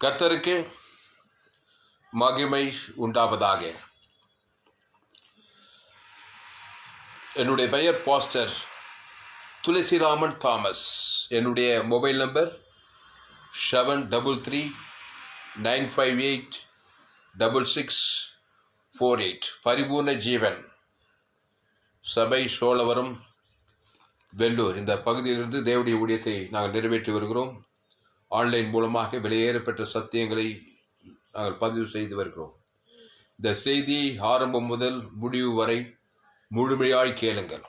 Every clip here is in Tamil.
கர்த்தருக்கு மகிமை உண்டாவதாக. என்னுடைய பெயர் பாஸ்டர் துளசிராமன் தாமஸ். என்னுடைய மொபைல் நம்பர் 7335866648. பரிபூர்ண ஜீவன் சபை, சோழவரம், வெள்ளூர் இந்த பகுதியிலிருந்து தேவனுடைய ஊழியத்தை நாங்கள் நிறைவேற்றி வருகிறோம். ஆன்லைன் மூலமாக வெளியேறப்பட்ட சத்தியங்களை நாங்கள் பதிவு செய்து வருகிறோம். இந்த செய்தி ஆரம்பம் முதல் முடிவு வரை முழுமையாய் கேளுங்கள்.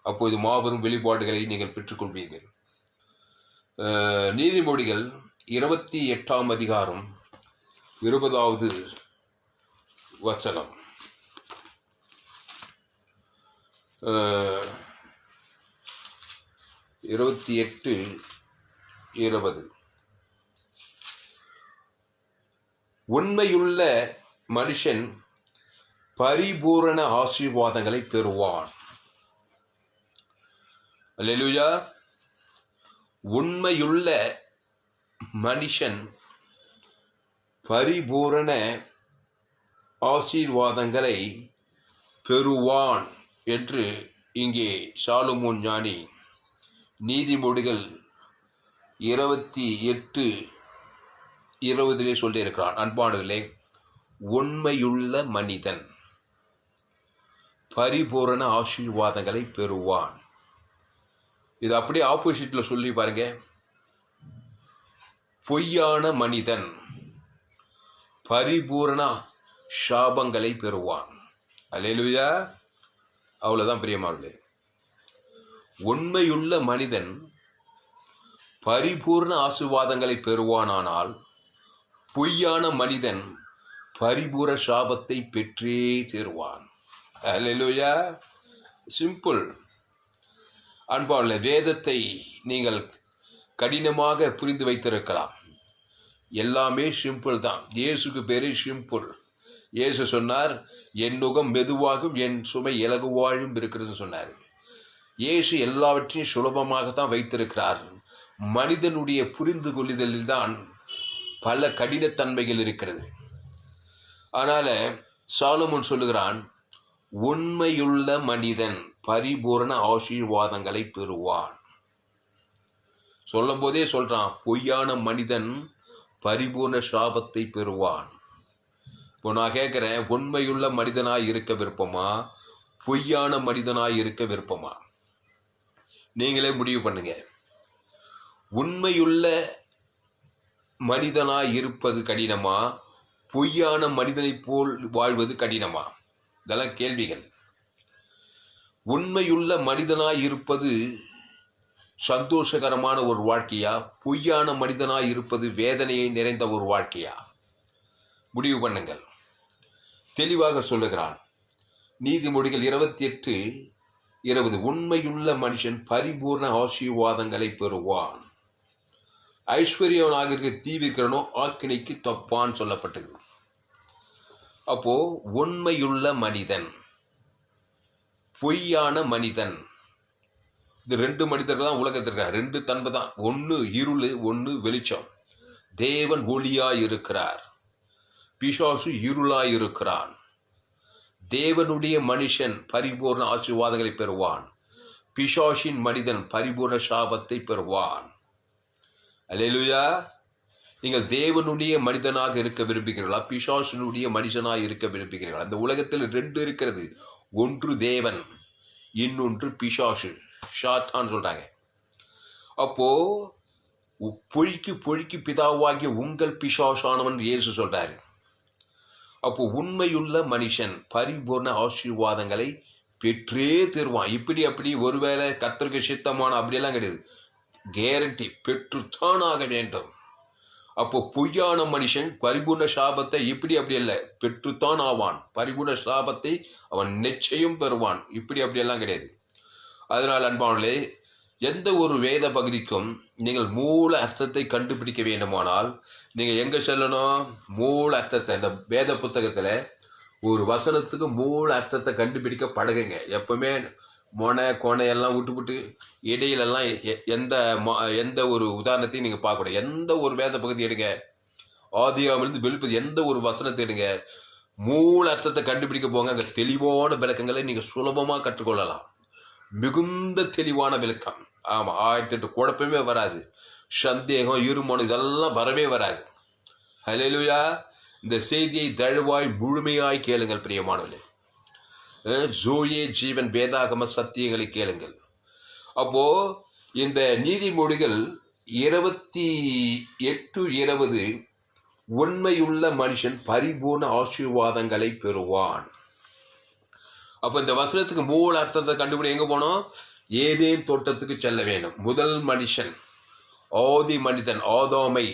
அப்போது மாபெரும் வெளிப்பாடுகளை நீங்கள் பெற்றுக்கொள்வீர்கள். நீதிமொழிகள் 28ஆம் அதிகாரம் 20வது வசனம். 28:20. உண்மையுள்ள மனுஷன் பரிபூரண ஆசீர்வாதங்களை பெறுவான். அல்லேலூயா. உண்மையுள்ள மனுஷன் பரிபூரண ஆசீர்வாதங்களை பெறுவான் என்று இங்கே சாலமோன் ஞானி நீதிமொழிகள் 28:20 சொல்லியிருக்கிறான். அன்பானவர்களே, உண்மையுள்ள மனிதன் பரிபூரண ஆசீர்வாதங்களை பெறுவான். இது அப்படியே ஆப்போசிட்ல சொல்லி பாருங்க. பொய்யான மனிதன் பரிபூரண சாபங்களை பெறுவான். அல்லேலூயா. அவ்வளவுதான் பிரியமானவர்களே. உண்மையுள்ள மனிதன் பரிபூர்ண ஆசீர்வாதங்களை பெறுவானானால், பொய்யான மனிதன் பரிபூர சாபத்தை பெற்றே தீருவான். அல்லேலூயா. சிம்பிள். அன்பான வேதத்தை நீங்கள் கடினமாக புரிந்து வைத்திருக்கலாம். எல்லாமே சிம்பிள் தான். இயேசுக்கு பேரு சிம்பிள். இயேசு சொன்னார், என் நுகம் மெதுவாகும், என் சுமை இலகுவாயும் இருக்கிறது சொன்னார். இயேசு எல்லாவற்றையும் சுலபமாகத்தான் வைத்திருக்கிறார். மனிதனுடைய புரிந்து கொள்ளுதலில் தான் பல கடினத்தன்மைகள் இருக்கிறது. அதனால சாலமோன் சொல்லுகிறான், உண்மையுள்ள மனிதன் பரிபூரண ஆசீர்வாதங்களை பெறுவான். சொல்லும் போதே சொல்றான், பொய்யான மனிதன் பரிபூர்ண சாபத்தை பெறுவான். இப்போ நான் கேட்கிறேன், உண்மையுள்ள மனிதனாய் இருக்க விருப்பமா, பொய்யான மனிதனாய் இருக்க விருப்பமா? நீங்களே முடிவு பண்ணுங்க. உண்மையுள்ள மனிதனாய் இருப்பது கடினமா, பொய்யான மனிதனைப் போல் வாழ்வது கடினமா? இதெல்லாம் கேள்விகள். உண்மையுள்ள மனிதனாய் இருப்பது சந்தோஷகரமான ஒரு வாழ்க்கையா, பொய்யான மனிதனாய் இருப்பது வேதனையை நிறைந்த ஒரு வாழ்க்கையா? முடிவு பண்ணுங்கள். தெளிவாக சொல்லுகிறான் நீதிமொழிகள் 28:20. உண்மையுள்ள மனுஷன் பரிபூர்ண ஆசீர்வாதங்களை பெறுவான். ஐஸ்வர்யவனாக இருக்க தீவிக்கிறனோ ஆக்கினைக்கு தப்பான்னு சொல்லப்பட்டது. அப்போ உண்மையுள்ள மனிதன், பொய்யான மனிதன், இது ரெண்டு மனிதர்கள் தான் உலகத்திற்கு. ரெண்டு தன்மை தான். ஒன்று இருள், ஒன்று வெளிச்சம். தேவன் ஒளியாய் இருக்கிறார், பிசாசு இருளாய் இருக்கிறான். தேவனுடைய மனுஷன் பரிபூர்ண ஆசீர்வாதங்களை பெறுவான். பிசாசின் மனிதன் பரிபூர்ண சாபத்தை பெறுவான். அல்லேலூயா. நீங்கள் தேவனுடைய மனிதனாக இருக்க விரும்புகிறீர்களா, பிசாசினுடைய மனுஷனாக இருக்க விரும்புகிறீர்களா? அந்த உலகத்தில் ரெண்டு இருக்கிறது. ஒன்று தேவன், இன்னொன்று பிசாசு, சாத்தான் சொல்றாங்க. அப்போ பொழிக்கு பிதாவாகிய உங்கள் பிசாசானவன் இயேசு சொல்றாரு. அப்போ உண்மையுள்ள மனுஷன் பரிபூர்ண ஆசீர்வாதங்களை பெற்றே தருவான். இப்படி அப்படி ஒருவேளை கர்த்தருக்கு சித்தமான அப்படியெல்லாம் கிடையாது. கேரண்டி, பெற்றுத்தான் ஆக வேண்டும். அப்போ பொய்யான மனுஷன் பரிபூர்ண சாபத்தை இப்படி அப்படி அல்ல, பெற்றுத்தான் ஆவான். பரிபூர்ண சாபத்தை அவன் நிச்சயம் பெறுவான். இப்படி அப்படியெல்லாம் கிடையாது. அதனால் அன்பானே, எந்த ஒரு வேத பகுதிக்கும் நீங்கள் மூல அர்த்தத்தை கண்டுபிடிக்க வேண்டுமானால் நீங்கள் எங்கே செல்லணும்? மூல அர்த்தத்தை. இந்த வேத புத்தகத்தில் ஒரு வசனத்துக்கு மூல அர்த்தத்தை கண்டுபிடிக்க பழகுங்க. எப்பவுமே மொனை கொனையெல்லாம் விட்டுவிட்டு இடையிலெல்லாம் எந்த ஒரு உதாரணத்தையும் நீங்கள் பார்க்கக்கூடாது. எந்த ஒரு வேத பகுதி எடுங்க, ஆதியாமிலிருந்து வெளிப்பது எந்த ஒரு வசனத்தை எடுங்க, மூல அர்த்தத்தை கண்டுபிடிக்க போங்க, அங்கே தெளிவான விளக்கங்களை நீங்கள் சுலபமாக கற்றுக்கொள்ளலாம். மிகுந்த தெளிவான விளக்கம். ஆமாம், 1008 குழப்பமே வராது, சந்தேகம் இருமனம் இதெல்லாம் வரவே வராது. ஹல்லேலூயா. இந்த செய்தியை தழுவாய் முழுமையாய் கேளுங்கள் பிரியமானவர்களே. ஜோயே ஜீவன் வேதாகம சத்தியங்களை கேளுங்கள். அப்போ இந்த நீதிமொழிகள் 28:20 உண்மையுள்ள மனுஷன் பரிபூர்ண ஆசீர்வாதங்களை பெறுவான். அப்போ இந்த வசனத்துக்கு மூல அர்த்தத்தை கண்டுபிடி எங்கே போனோம்? ஏதேன் தோட்டத்துக்கு செல்ல வேண்டும். முதல் மனுஷன், ஆதி மனிதன் ஆதாமை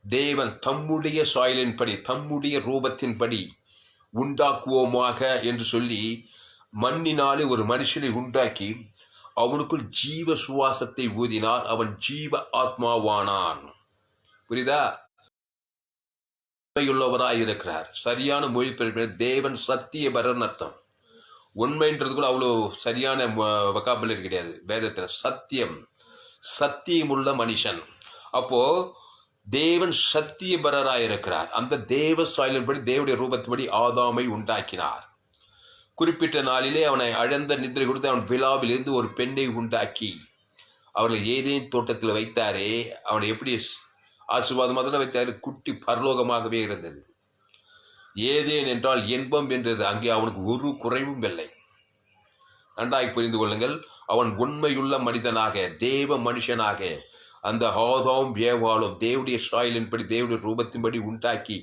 தேவன் தம்முடைய சாயலின்படி தம்முடைய ரூபத்தின்படி உண்டாக்குவோமாக என்று சொல்லி மண்ணினாலே ஒரு மனுஷனை உண்டாக்கி அவனுக்குள் ஜீவ சுவாசத்தை ஊதினார். அவன் ஜீவ ஆத்மாவானான். புரியுதா? உண்மையுள்ளவராய் இருக்கிறார். சரியான மொழிபெயர்ப்பு தேவன் சத்தியபரன் அர்த்தம். உண்மைன்றது கூட அவ்வளோ சரியான வொக்காபுலரி கிடையாது வேதத்தில். சத்தியமுள்ள மனுஷன். அப்போ தேவன் சத்தியபரராய் இருக்கிறார். அந்த தேவ சாயலின்படி தேவனுடைய ரூபத்தின்படி ஆதாமை உண்டாக்கினார். குறிப்பிட்ட நாளிலே அவனை அழந்த நித்திரை கொடுத்து அவன் விழாவிலிருந்து ஒரு பெண்ணை உண்டாக்கி அவர்களை ஏதேன் தோட்டத்தில் வைத்தாரே, அவனை எப்படி ஆசீர்வாதமாக தான் வைத்தாரு? குட்டி பரலோகமாகவே இருந்தது. ஏதேன் என்றால் இன்பம் என்றது. அங்கே அவனுக்கு ஒரு குறைவும் இல்லை. நன்றாய் புரிந்து கொள்ளுங்கள். அவன் உண்மையுள்ள மனிதனாக தேவ மனுஷனாக அந்த ஆதாம் ஏவாளும் தேவனுடைய சாயலின்படி தேவனுடைய ரூபத்தின்படி உண்டாக்கி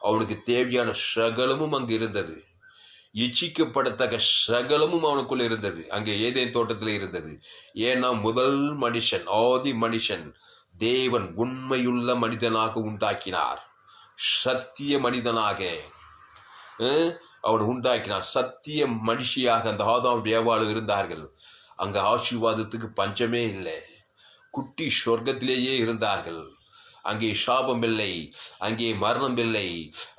அவனுக்கு தேவையான சகலமும் அங்கு இருந்தது. இச்சிக்கப்படத்தக்க சகலமும் அவனுக்குள்ள இருந்தது. அங்கே ஏதேன் தோட்டத்தில் இருந்தது. ஏன்னா முதல் மனுஷன், ஆதி மனுஷன் தேவன் உண்மையுள்ள மனிதனாக உண்டாக்கினார். சத்திய மனிதனாக அவன் உண்டாக்கினார். சத்திய மனுஷியாக அந்த ஆதாம் ஏவாளும் இருந்தார்கள். அங்கே ஆசீர்வாதத்துக்கு பஞ்சமே இல்லை. குட்டி சொர்க்கத்திலேயே இருந்தார்கள். அங்கே சாபம் இல்லை, அங்கே மரணம் இல்லை,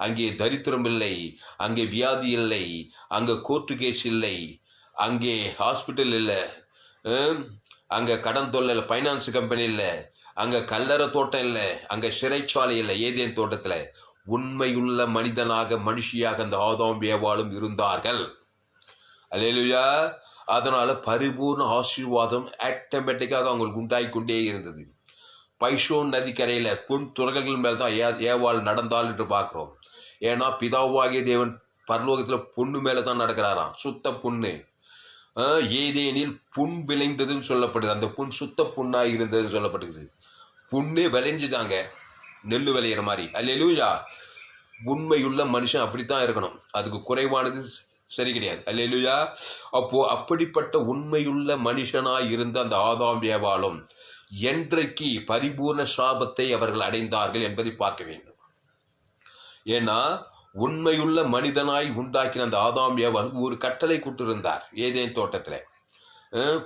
அங்கே தரித்திரம் இல்லை, அங்கே வியாதி இல்லை, அங்கே கோர்ட்டு கேஸ் இல்லை, அங்கே ஹாஸ்பிட்டல் இல்லை, அங்கே கடன் தொல்லை இல்லை, ஃபைனான்ஸ் கம்பெனி இல்லை, அங்கே கல்லறை தோட்டம் இல்லை, அங்கே சிறைச்சாலை இல்லை. ஏதேன் தோட்டத்தில் உண்மையுள்ள மனிதனாக மனுஷியாக அந்த ஆதாம் ஏவாளும் இருந்தார்கள். அல்லேலூயா. அதனால பரிபூர்ண ஆசீர்வாதம் ஆட்டோமேட்டிக்காக அவங்களுக்கு உண்டாகி கொண்டே இருந்தது. பைசோன் நதிக்கரையில் பொன் துறகங்கள் மேல் தான் ஏவாள் நடந்தாள் என்று பார்க்குறோம். ஏன்னா பிதாவாகிய தேவன் பரலோகத்தில் பொண்ணு மேலே தான் நடக்கிறாராம், சுத்த பொண்ணு. ஏதேனில் புண் விளைந்ததுன்னு சொல்லப்படுது. அந்த புண் சுத்த புண்ணாக இருந்ததுன்னு சொல்லப்படுது. புண்ணு விளைஞ்சுதாங்க, நெல் விளையிற மாதிரி. அல்லேலூயா. உண்மையுள்ள மனுஷன் அப்படித்தான் இருக்கணும். அதுக்கு குறைவானது சரி கிடையாது. அல்லேலூயா. அப்போ அப்படிப்பட்ட உண்மையுள்ள மனுஷனாய் இருந்த அந்த ஆதாம் ஏவாளும் என்றைக்கு பரிபூர்ண சாபத்தை அவர்கள் அடைந்தார்கள் என்பதை பார்க்க வேண்டும். ஏன்னா உண்மையுள்ள மனிதனாய் உண்டாக்கின அந்த ஆதாம் ஏவாள் ஒரு கட்டளை கொடுத்திருந்தார் ஏதேன் தோட்டத்தில்.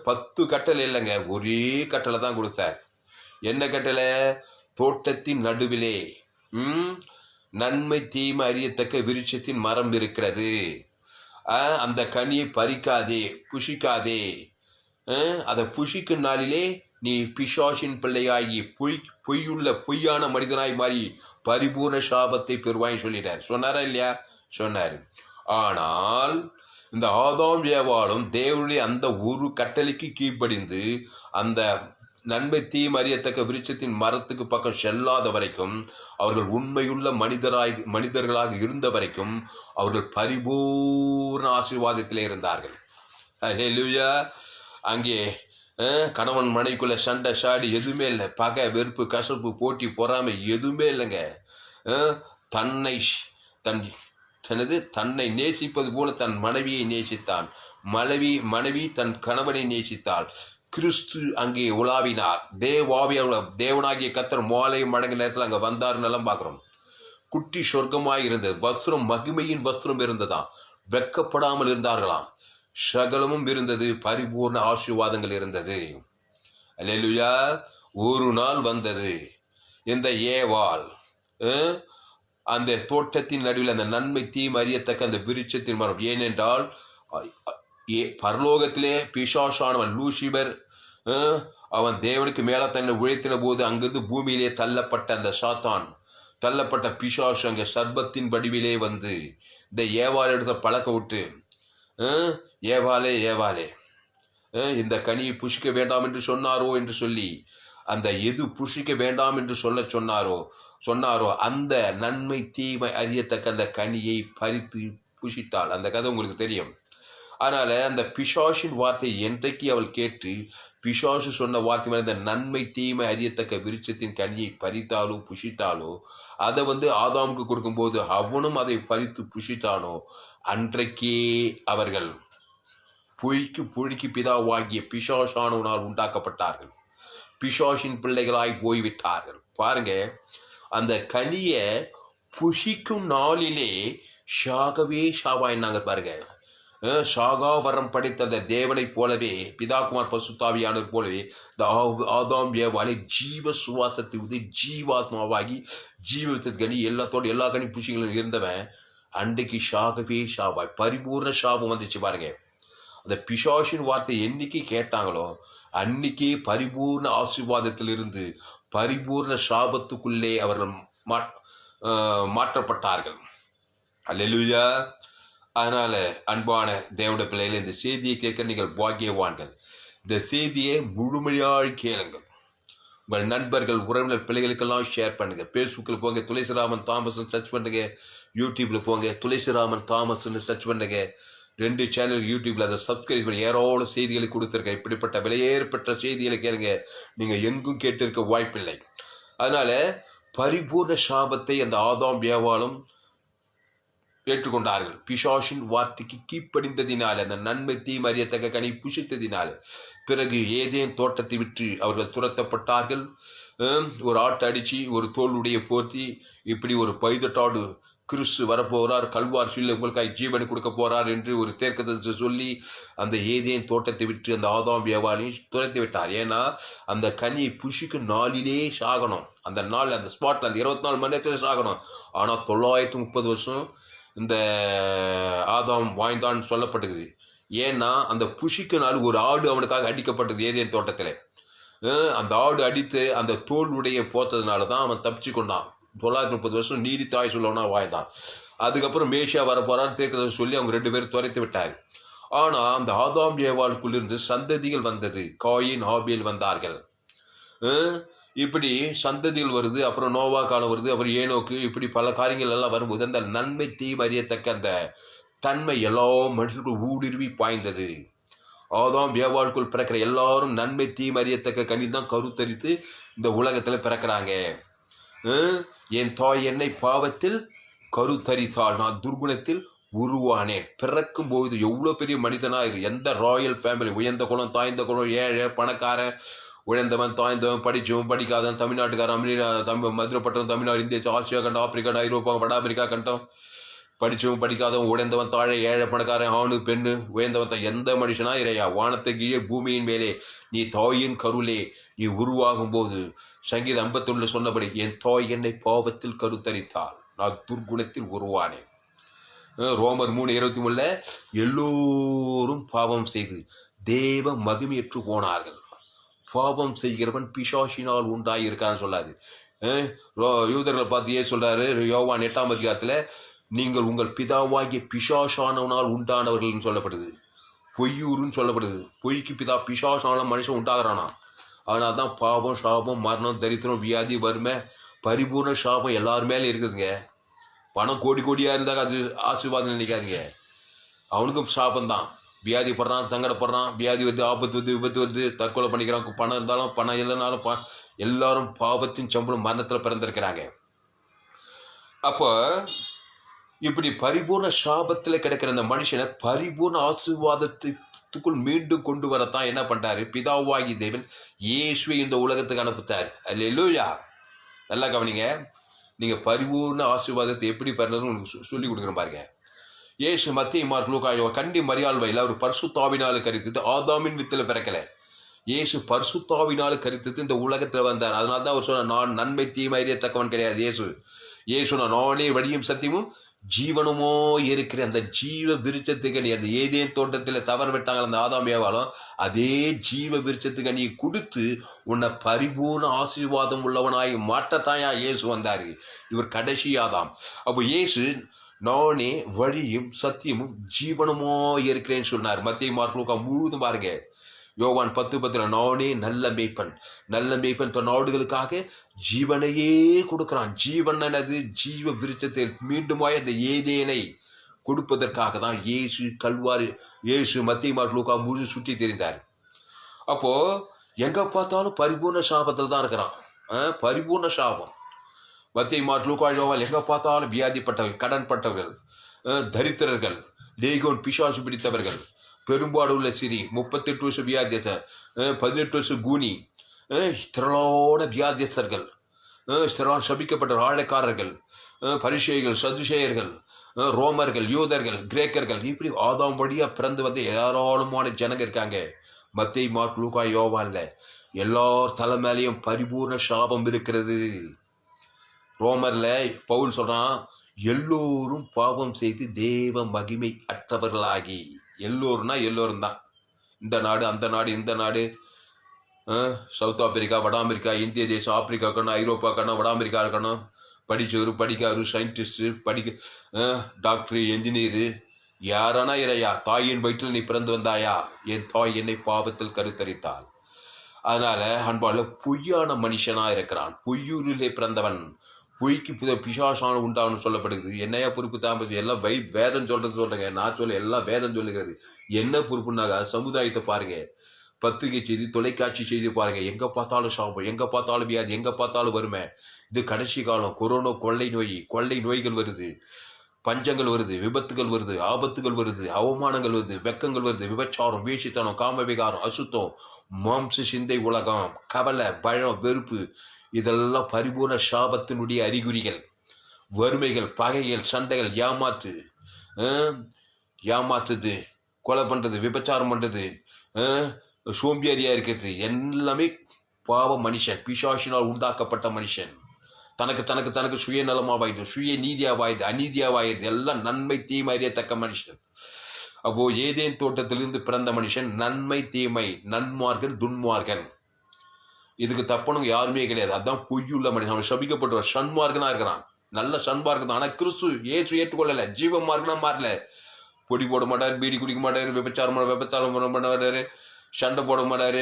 10 கட்டளை இல்லைங்க, ஒரே கட்டளை தான் கொடுத்தார். என்ன கட்டளை? தோட்டத்தின் நடுவிலே நன்மை தீமை அறியத்தக்க விருட்சத்தின் மரம் இருக்கிறது. அந்த கனியை பறிக்காதே, புஷிக்காதே. அதை புஷிக்கும் நாளிலே நீ பிசாசின் பிள்ளையாகி பொய்யான மனிதனாய் மாறி பரிபூர்ண சாபத்தை பெறுவாய் சொல்லிட்டார். சொன்னாரா இல்லையா? சொன்னார். ஆனால் இந்த ஆதாம் ஏவாளும் தேவனுடைய அந்த ஒரு கட்டளைக்கு கீழ்ப்படிந்து அந்த நன்மை தீமை அறியத்தக்க விருட்சத்தின் மரத்துக்கு பக்கம் செல்லாத வரைக்கும், அவர்கள் உண்மையுள்ள மனிதர்களாக இருந்த வரைக்கும் அவர்கள் பரிபூர்ண ஆசீர்வாதத்திலே இருந்தார்கள். அல்லேலூயா. அங்கே கணவன் மனைக்குள்ள சண்டை சாடி எதுவுமே இல்லை. பகை, வெறுப்பு, கசப்பு, போட்டி, பொறாமை எதுவுமே இல்லைங்க. தன்னை நேசிப்பது போல தன் மனைவியை நேசித்தான். மனைவி தன் கணவனை நேசித்தாள். கிறிஸ்து அங்கே உலாவினார். தேவனாகிய கர்த்தர் மாலை மடங்கு நேரத்தில் அங்கே வந்தார் எல்லாம் பார்க்குறோம். குட்டி சொர்க்கமாய் இருந்தது. வஸ்திரம் மகிமையின் வஸ்திரம் இருந்ததாம். வெக்கப்படாமல் இருந்தார்களாம். சகலமும் இருந்தது. பரிபூர்ண ஆசீர்வாதங்கள் இருந்தது. அல்லேலூயா. ஒரு நாள் வந்தது. இந்த ஏவாள் அந்த தோட்டத்தின் நடுவில் அந்த நன்மை தீமை அறியத்தக்க அந்த விருட்சத்தின் மரம். ஏனென்றால் பரலோகத்திலே பிசாசானவன் லூசிபர் அவன் தேவனுக்கு மேலே தன்னை உழைத்தின போது அங்கிருந்து பூமியிலே தள்ளப்பட்ட அந்த சாத்தான் தள்ளப்பட்ட பிசாசு அங்கே சர்பத்தின் வடிவிலே வந்து இந்த ஏவாள் இடத்துல பழக்க விட்டு, ஏவாளே ஏவாளே இந்த கனியை புஷிக்க வேண்டாம் என்று சொன்னாரோ என்று சொல்லி, அந்த எது புஷிக்க வேண்டாம் என்று சொன்னாரோ அந்த நன்மை தீமை அறியத்தக்க அந்த கனியை பறித்து புஷித்தாள். அந்த கதை உங்களுக்கு தெரியும். அதனால அந்த பிசாசின் வார்த்தை என்றைக்கு அவள் கேட்டு பிசாசு சொன்ன வார்த்தை மேலே இந்த நன்மை தீமை அறியத்தக்க விருட்சத்தின் கனியை பறித்தாலோ புஷித்தாலோ, அதை வந்து ஆதாமுக்கு கொடுக்கும்போது அவனும் அதை பறித்து புஷித்தானோ, அன்றைக்கே அவர்கள் பொய்க்கு பிதாவாகிய பிசாசானவனால் உண்டாக்கப்பட்டார்கள். பிசாசின் பிள்ளைகளாய் போய்விட்டார்கள். பாருங்க, அந்த கனியை புஷிக்கும் நாளிலே ஷாகவே ஷாவாயினாங்க. பாருங்க, ஷாகா வரம் படைத்த அந்த தேவனை போலவே, பிதாகுமார் பசுத்தாவியானவர் போலவே, இந்த ஆதாம் ஏவாளை ஜீவ சுவாசத்தை உதவி ஜீவாத்மாவாகி ஜீவத்திற்கு கனி எல்லா கனி புஷிகளும் இருந்தவன் அன்றைக்கு ஷாகவே ஷாவாய் பரிபூர்ண ஷாபம் வந்துச்சு. பாருங்க, அந்த பிசாசின் வார்த்தை என்னைக்கு கேட்டாங்களோ அன்னைக்கே பரிபூர்ண ஆசீர்வாதத்திலிருந்து பரிபூர்ண சாபத்துக்குள்ளே அவர்கள் மாற்றப்பட்டார்கள். அல்லேலூயா. அதனால அன்பான தேவனுடைய பிள்ளைகள், இந்த செய்தியை கேட்க நீங்கள் பாக்கியவான்கள். இந்த செய்தியை முழுமையாக கேளுங்கள். உங்கள் நண்பர்கள், உறவினர், பிள்ளைகளுக்கெல்லாம் ஷேர் பண்ணுங்க. ஃபேஸ்புக்கில் போங்க, துளசிராமன் தாமஸ்ன்னு சர்ச் பண்ணுங்க. யூடியூப்ல போங்க, துளசிராமன் தாமஸ்ன்னு சர்ச் பண்ணுங்க. 2 சேனல் யூடியூப்ல அதை சப்ஸ்கிரைப் பண்ணி ஏரோட செய்திகளை கொடுத்துருக்கேன். இப்படிப்பட்ட விலையேற்பட்ட செய்திகளை கேளுங்க. நீங்கள் எங்கும் கேட்டிருக்க வாய்ப்பில்லை. அதனால பரிபூர்ண சாபத்தை அந்த ஆதாம் ஏவாளும் ஏற்றுக்கொண்டார்கள். பிசாசின் வார்த்தைக்கு கீழ்ப்படிந்ததினால, அந்த நன்மை தீமை அறியத்தக்க கனி புசித்ததினால. பிறகு ஏதேன் தோட்டத்தை விட்டு அவர்கள் துரத்தப்பட்டார்கள். ஒரு ஆட்டை அடித்து ஒரு தோளுடைய போர்த்தி, இப்படி ஒரு பைதட்டாடு கிறிஸ்து வரப்போகிறார், கல்வார் சில்ல உங்களுக்காய் ஜீவனை கொடுக்க போறார் என்று ஒரு தேர்க்கத்தை சொல்லி அந்த ஏதேன் தோட்டத்தை விட்டு அந்த ஆதாம் ஏவாளையும் துரத்தி விட்டார். ஏன்னா அந்த கனியை புஷிக்கும் நாளிலே சாகணும். அந்த நாள், அந்த ஸ்பாட்ல, அந்த 24 மணி நேரத்தில் சாகணும். ஆனால் 930 வருஷம் இந்த ஆதாம் வாழ்ந்தான்னு சொல்லப்பட்டது. ஏன்னா அந்த புஷிக்கு நாள் ஒரு ஆடு அவனுக்காக அடிக்கப்பட்டது ஏதேன் தோட்டத்தில். அந்த ஆடு அடித்து அந்த தோளுடைய போத்ததுனால தான் அவன் தப்பிச்சு கொண்டான். 930 வருஷம் நீதித்தாய் சொல்லணும்னா வாழ்ந்தான். அதுக்கப்புறம் மேஷியா வரப்போறான்னு தேர்க்கதை சொல்லி அவங்க 2 பேரும் துரைத்து விட்டார். ஆனால் அந்த ஆதாம் ஏவாளுக்குள்ளிருந்து சந்ததிகள் வந்தது. காயின் ஆபேல் வந்தார்கள். இப்படி சந்ததிகள் வருது. அப்புறம் நோவா காலம் வருது. அப்புறம் ஏனோக்கு, இப்படி பல காரியங்கள் எல்லாம் வரும்போது அந்த நன்மை தீமை அறியத்தக்க அந்த தன்மை எல்லா மனுஷருக்கும் ஊடுருவி பாய்ந்தது. ஆதாம் ஏவாளுக்குள் பிறக்கிற எல்லாரும் நன்மை தீமை அறியத்தக்க கனியில் தான் கருத்தரித்து இந்த உலகத்தில் பிறக்கிறாங்க. என் தாய் என்னை பாவத்தில் கருத்தரித்தாள், நான் துர்குணத்தில் உருவானேன். பிறக்கும் போது எவ்வளோ பெரிய மனிதனா இது, எந்த ராயல் ஃபேமிலி, உயர்ந்த குலம், தாய்ந்த குலம், ஏழை, பணக்காரன், உயர்ந்தவன், தாய்ந்தவன், படித்தவன், படிக்காதவன், தமிழ்நாட்டுக்காரன், மதுரைப்பட்டம், தமிழ்நாடு, இந்தியா, ஆசியா கண்டம், ஆப்பிரிக்கா, ஐரோப்பா, வட அமெரிக்கா கண்டம், படித்தவன், படிக்காதவன், உடைந்தவன், தாழை, ஏழை, பணக்காரன், ஆணு, பெண்ணு, உயர்ந்தவன், எந்த மனுஷனா இறையா, வானத்துக்கு பூமியின் மேலே நீ தாயின் கருளே நீ உருவாகும் போது சங்கீதம் 51 சொன்னபடி என் தாய் என்னை பாவத்தில் கருத்தரித்தாள், நான் துர்குணத்தில் உருவானேன். ரோமர் 3:23 எல்லோரும் பாவம் செய்து தேவ மகிமையற்று போனார்கள். பாவம் செய்கிறவன் பிசாசினால் உண்டாயிருக்கான்னு சொல்லாது. யூதர்களை பார்த்து ஏன் சொல்றாரு? யோவான் 8ஆம் அதிகாரத்தில் நீங்கள் உங்கள் பிதாவாகிய பிசாசானவனால் உண்டானவர்கள்னு சொல்லப்படுது. பொய்யூருன்னு சொல்லப்படுது. பொய்க்கு பிதா பிசாசான மனுஷன் உண்டாகிறானா. அதனால தான் பாவம், சாபம், மரணம், தரித்திரம், வியாதி, வறுமை, பரிபூர்ண சாபம் எல்லாரு மேலே இருக்குதுங்க. பணம் கோடி கோடியாக இருந்தால் அது ஆசீர்வாதம் நினைக்காதீங்க. அவனுக்கும் சாபம் தான். வியாதி படுறான், சங்கடப்படுறான், வியாதி வருது, ஆபத்து வருது, விபத்து வருது, தற்கொலை பண்ணிக்கிறான். பணம் இருந்தாலும் பணம் இல்லைனாலும் எல்லாரும் பாவத்தின் சம்பளம் மரணத்தில் பிறந்திருக்கிறாங்க. அப்போ இப்படி பரிபூர்ண சாபத்தில் கிடைக்கிற அந்த மனுஷனை பரிபூர்ண ஆசீர்வாதத்துக்குள் மீண்டும் கொண்டு வரத்தான் என்ன பண்றாரு? பிதாவாகி தேவன் இயேசுவை இந்த உலகத்துக்கு அனுப்புத்தார். அல்லேலூயா. நல்லா கவனிங்க. நீங்க பரிபூர்ண ஆசீர்வாதத்தை எப்படி பெறணும்னு உங்களுக்கு சொல்லி கொடுக்குறேன் பாருங்க. இயேசு மத்திய மார்க் லூக்கா கண்டி மரியாள் வயல அவர் பரிசுத்தாவினால கரித்தது ஆதாமின் வித்துல பிறக்கல. இயேசு பரிசுத்தாவினால கரித்தது இந்த உலகத்துல வந்தார். அதனால தான் அவர் சொன்னார், நான் நன்மை தீமை அறியத்தக்கவன் கிடையாது. இயேசு நானே வழியும் சத்தியமும் ஜீவனமோ இருக்கிற அந்த ஜீவ விருட்சத்துக்கு நீ அந்த ஏதேன் தோட்டத்தில் தவறு விட்டாங்க அந்த ஆதாமியாவாலும் அதே ஜீவ விருட்சத்துக்கு நீ கொடுத்து உன்னை பரிபூர்ண ஆசீர்வாதம் உள்ளவனாய் மாற்றத்தாயா இயேசு வந்தாரு. இவர் கடைசி ஆதாம். அப்போ இயேசு நானே வழியும் சத்தியமும் ஜீவனமோ இருக்கிறேன்னு சொன்னார். மத்தேயு மார்க்கு லூக்கா முழுதும் பாருங்க. யோவான் 10:10 நானே நல்ல மேய்ப்பன், நல்ல மேய்ப்பன் தன் ஆடுகளுக்காக ஜீவனையே கொடுக்கிறான். ஜீவன் எனது ஜீவ விருட்சத்தில் மீண்டுமாய் அந்த ஏதேனை கொடுப்பதற்காக தான் இயேசு மத்தேயு மார்க்கு லூக்கா முழு சுற்றி தெரிந்தார். அப்போ எங்க பார்த்தாலும் பரிபூர்ண சாபத்தில் தான் இருக்கிறான். பரிபூர்ண சாபம். மத்தேயு மார்க்கு லூக்கா யோவான் எங்க பார்த்தாலும் வியாதிப்பட்டவர்கள், கடன்பட்டவர்கள், தரித்திரர்கள், லேகியோன் பிசாசு பிடித்தவர்கள், பெரும்பாடு உள்ள சிறி, 38 வருஷம் வியாதியஸ்தர், 18 வருஷம் கூனி, திரளான வியாதியஸ்தர்கள், திரளான சபிக்கப்பட்ட ஆழைக்காரர்கள், பரிசேயர்கள், சதுசேயர்கள், ரோமர்கள், யூதர்கள், கிரேக்கர்கள், இப்படி ஆதாம் வழியா பிறந்து வந்து ஏராளமான ஜனங்க இருக்காங்க. மத்தேயு மார்க்கு லூக்கா யோவான்ல எல்லார் தலைமையிலையும் பரிபூர்ண சாபம் இருக்கிறது. ரோமர்ல பவுல் சொல்றான், எல்லோரும் பாவம் செய்து தேவ மகிமை அற்றவர்களாகி. எல்லோரும்னா எல்லோரும் தான். இந்த நாடு, அந்த நாடு, இந்த நாடு, சவுத் ஆப்பிரிக்கா, வட அமெரிக்கா, இந்திய தேசம், ஆப்பிரிக்கா இருக்கணும், ஐரோப்பா இருக்கணும், வட அமெரிக்கா இருக்கணும், படித்தவர், படிக்காரு, சயின்டிஸ்ட்டு, டாக்டரு, என்ஜினியரு, யாரானா இறையா, தாயின் வயிற்றில் நீ பிறந்து வந்தாயா, என் தாய் என்னை பாவத்தில் கருத்தரித்தாள். அதனால அன்பால பொய்யான மனுஷனா இருக்கிறான். பொய்யூரிலே பிறந்தவன், பொய்க்கு பிசாசான உண்டான்னு சொல்லப்படுகிறது. என்னையா பொறுப்பு தான் எல்லாம் வேதம் சொல்றேங்க. நான் சொல்ல எல்லாம் வேதம் சொல்லுகிறது. என்ன பொறுப்புனாக்கா சமுதாயத்தை பாருங்க, பத்திரிகை செய்தி, தொலைக்காட்சி செய்தி பாருங்க. எங்க பார்த்தாலும் சாபம், எங்க பார்த்தாலும் வியாதி, எங்க பார்த்தாலும் வறுமை. இது கடைசி காலம். கொரோனா, கொள்ளை நோய்கள் வருது, பஞ்சங்கள் வருது, விபத்துகள் வருது, ஆபத்துகள் வருது, அவமானங்கள் வருது, வெக்கங்கள் வருது, விபச்சாரம், வேசித்தனம், காம விகாரம், அசுத்தம், மாம்ச சிந்தை உலகம், கவலை, பயம், வெறுப்பு, இதெல்லாம் பரிபூர்ண சாபத்தினுடைய அறிகுறிகள். வறுமைகள், பகைகள், சண்டைகள், ஏமாத்துது, கொலை பண்ணுறது, விபச்சாரம் பண்ணுறது, சோம்பியாரியாக இருக்கிறது, எல்லாமே பாவ மனுஷன், பிசாசினால் உண்டாக்கப்பட்ட மனுஷன். தனக்கு சுயநலமாவாயுது, சுய நீதியாவாயுது, அநீதியாவாயுது, எல்லாம் நன்மை தீமை அறியத்தக்க மனுஷன். அப்போ ஏதேன் தோட்டத்திலிருந்து பிறந்த மனுஷன் நன்மை தீமை, நன்மார்கன் துன்மார்கன், இதுக்கு தப்பனும் யாருமே கிடையாது. அதுதான் பொய்யுள்ள மனுஷன். அவன் சபிக்கப்பட்டவர் சன்மார்கனா இருக்கிறான். நல்ல சன்மார்க்கம் தான். ஆனால் கிறிஸ்து இயேசு ஏற்றுக்கொள்ளலை. ஜீவ மார்க்கனா மாறல. பொடி போட மாட்டார், பீடி குடிக்க மாட்டார், விபச்சாரம் பண்ண மாட்டார், சண்டை போட மாட்டார்,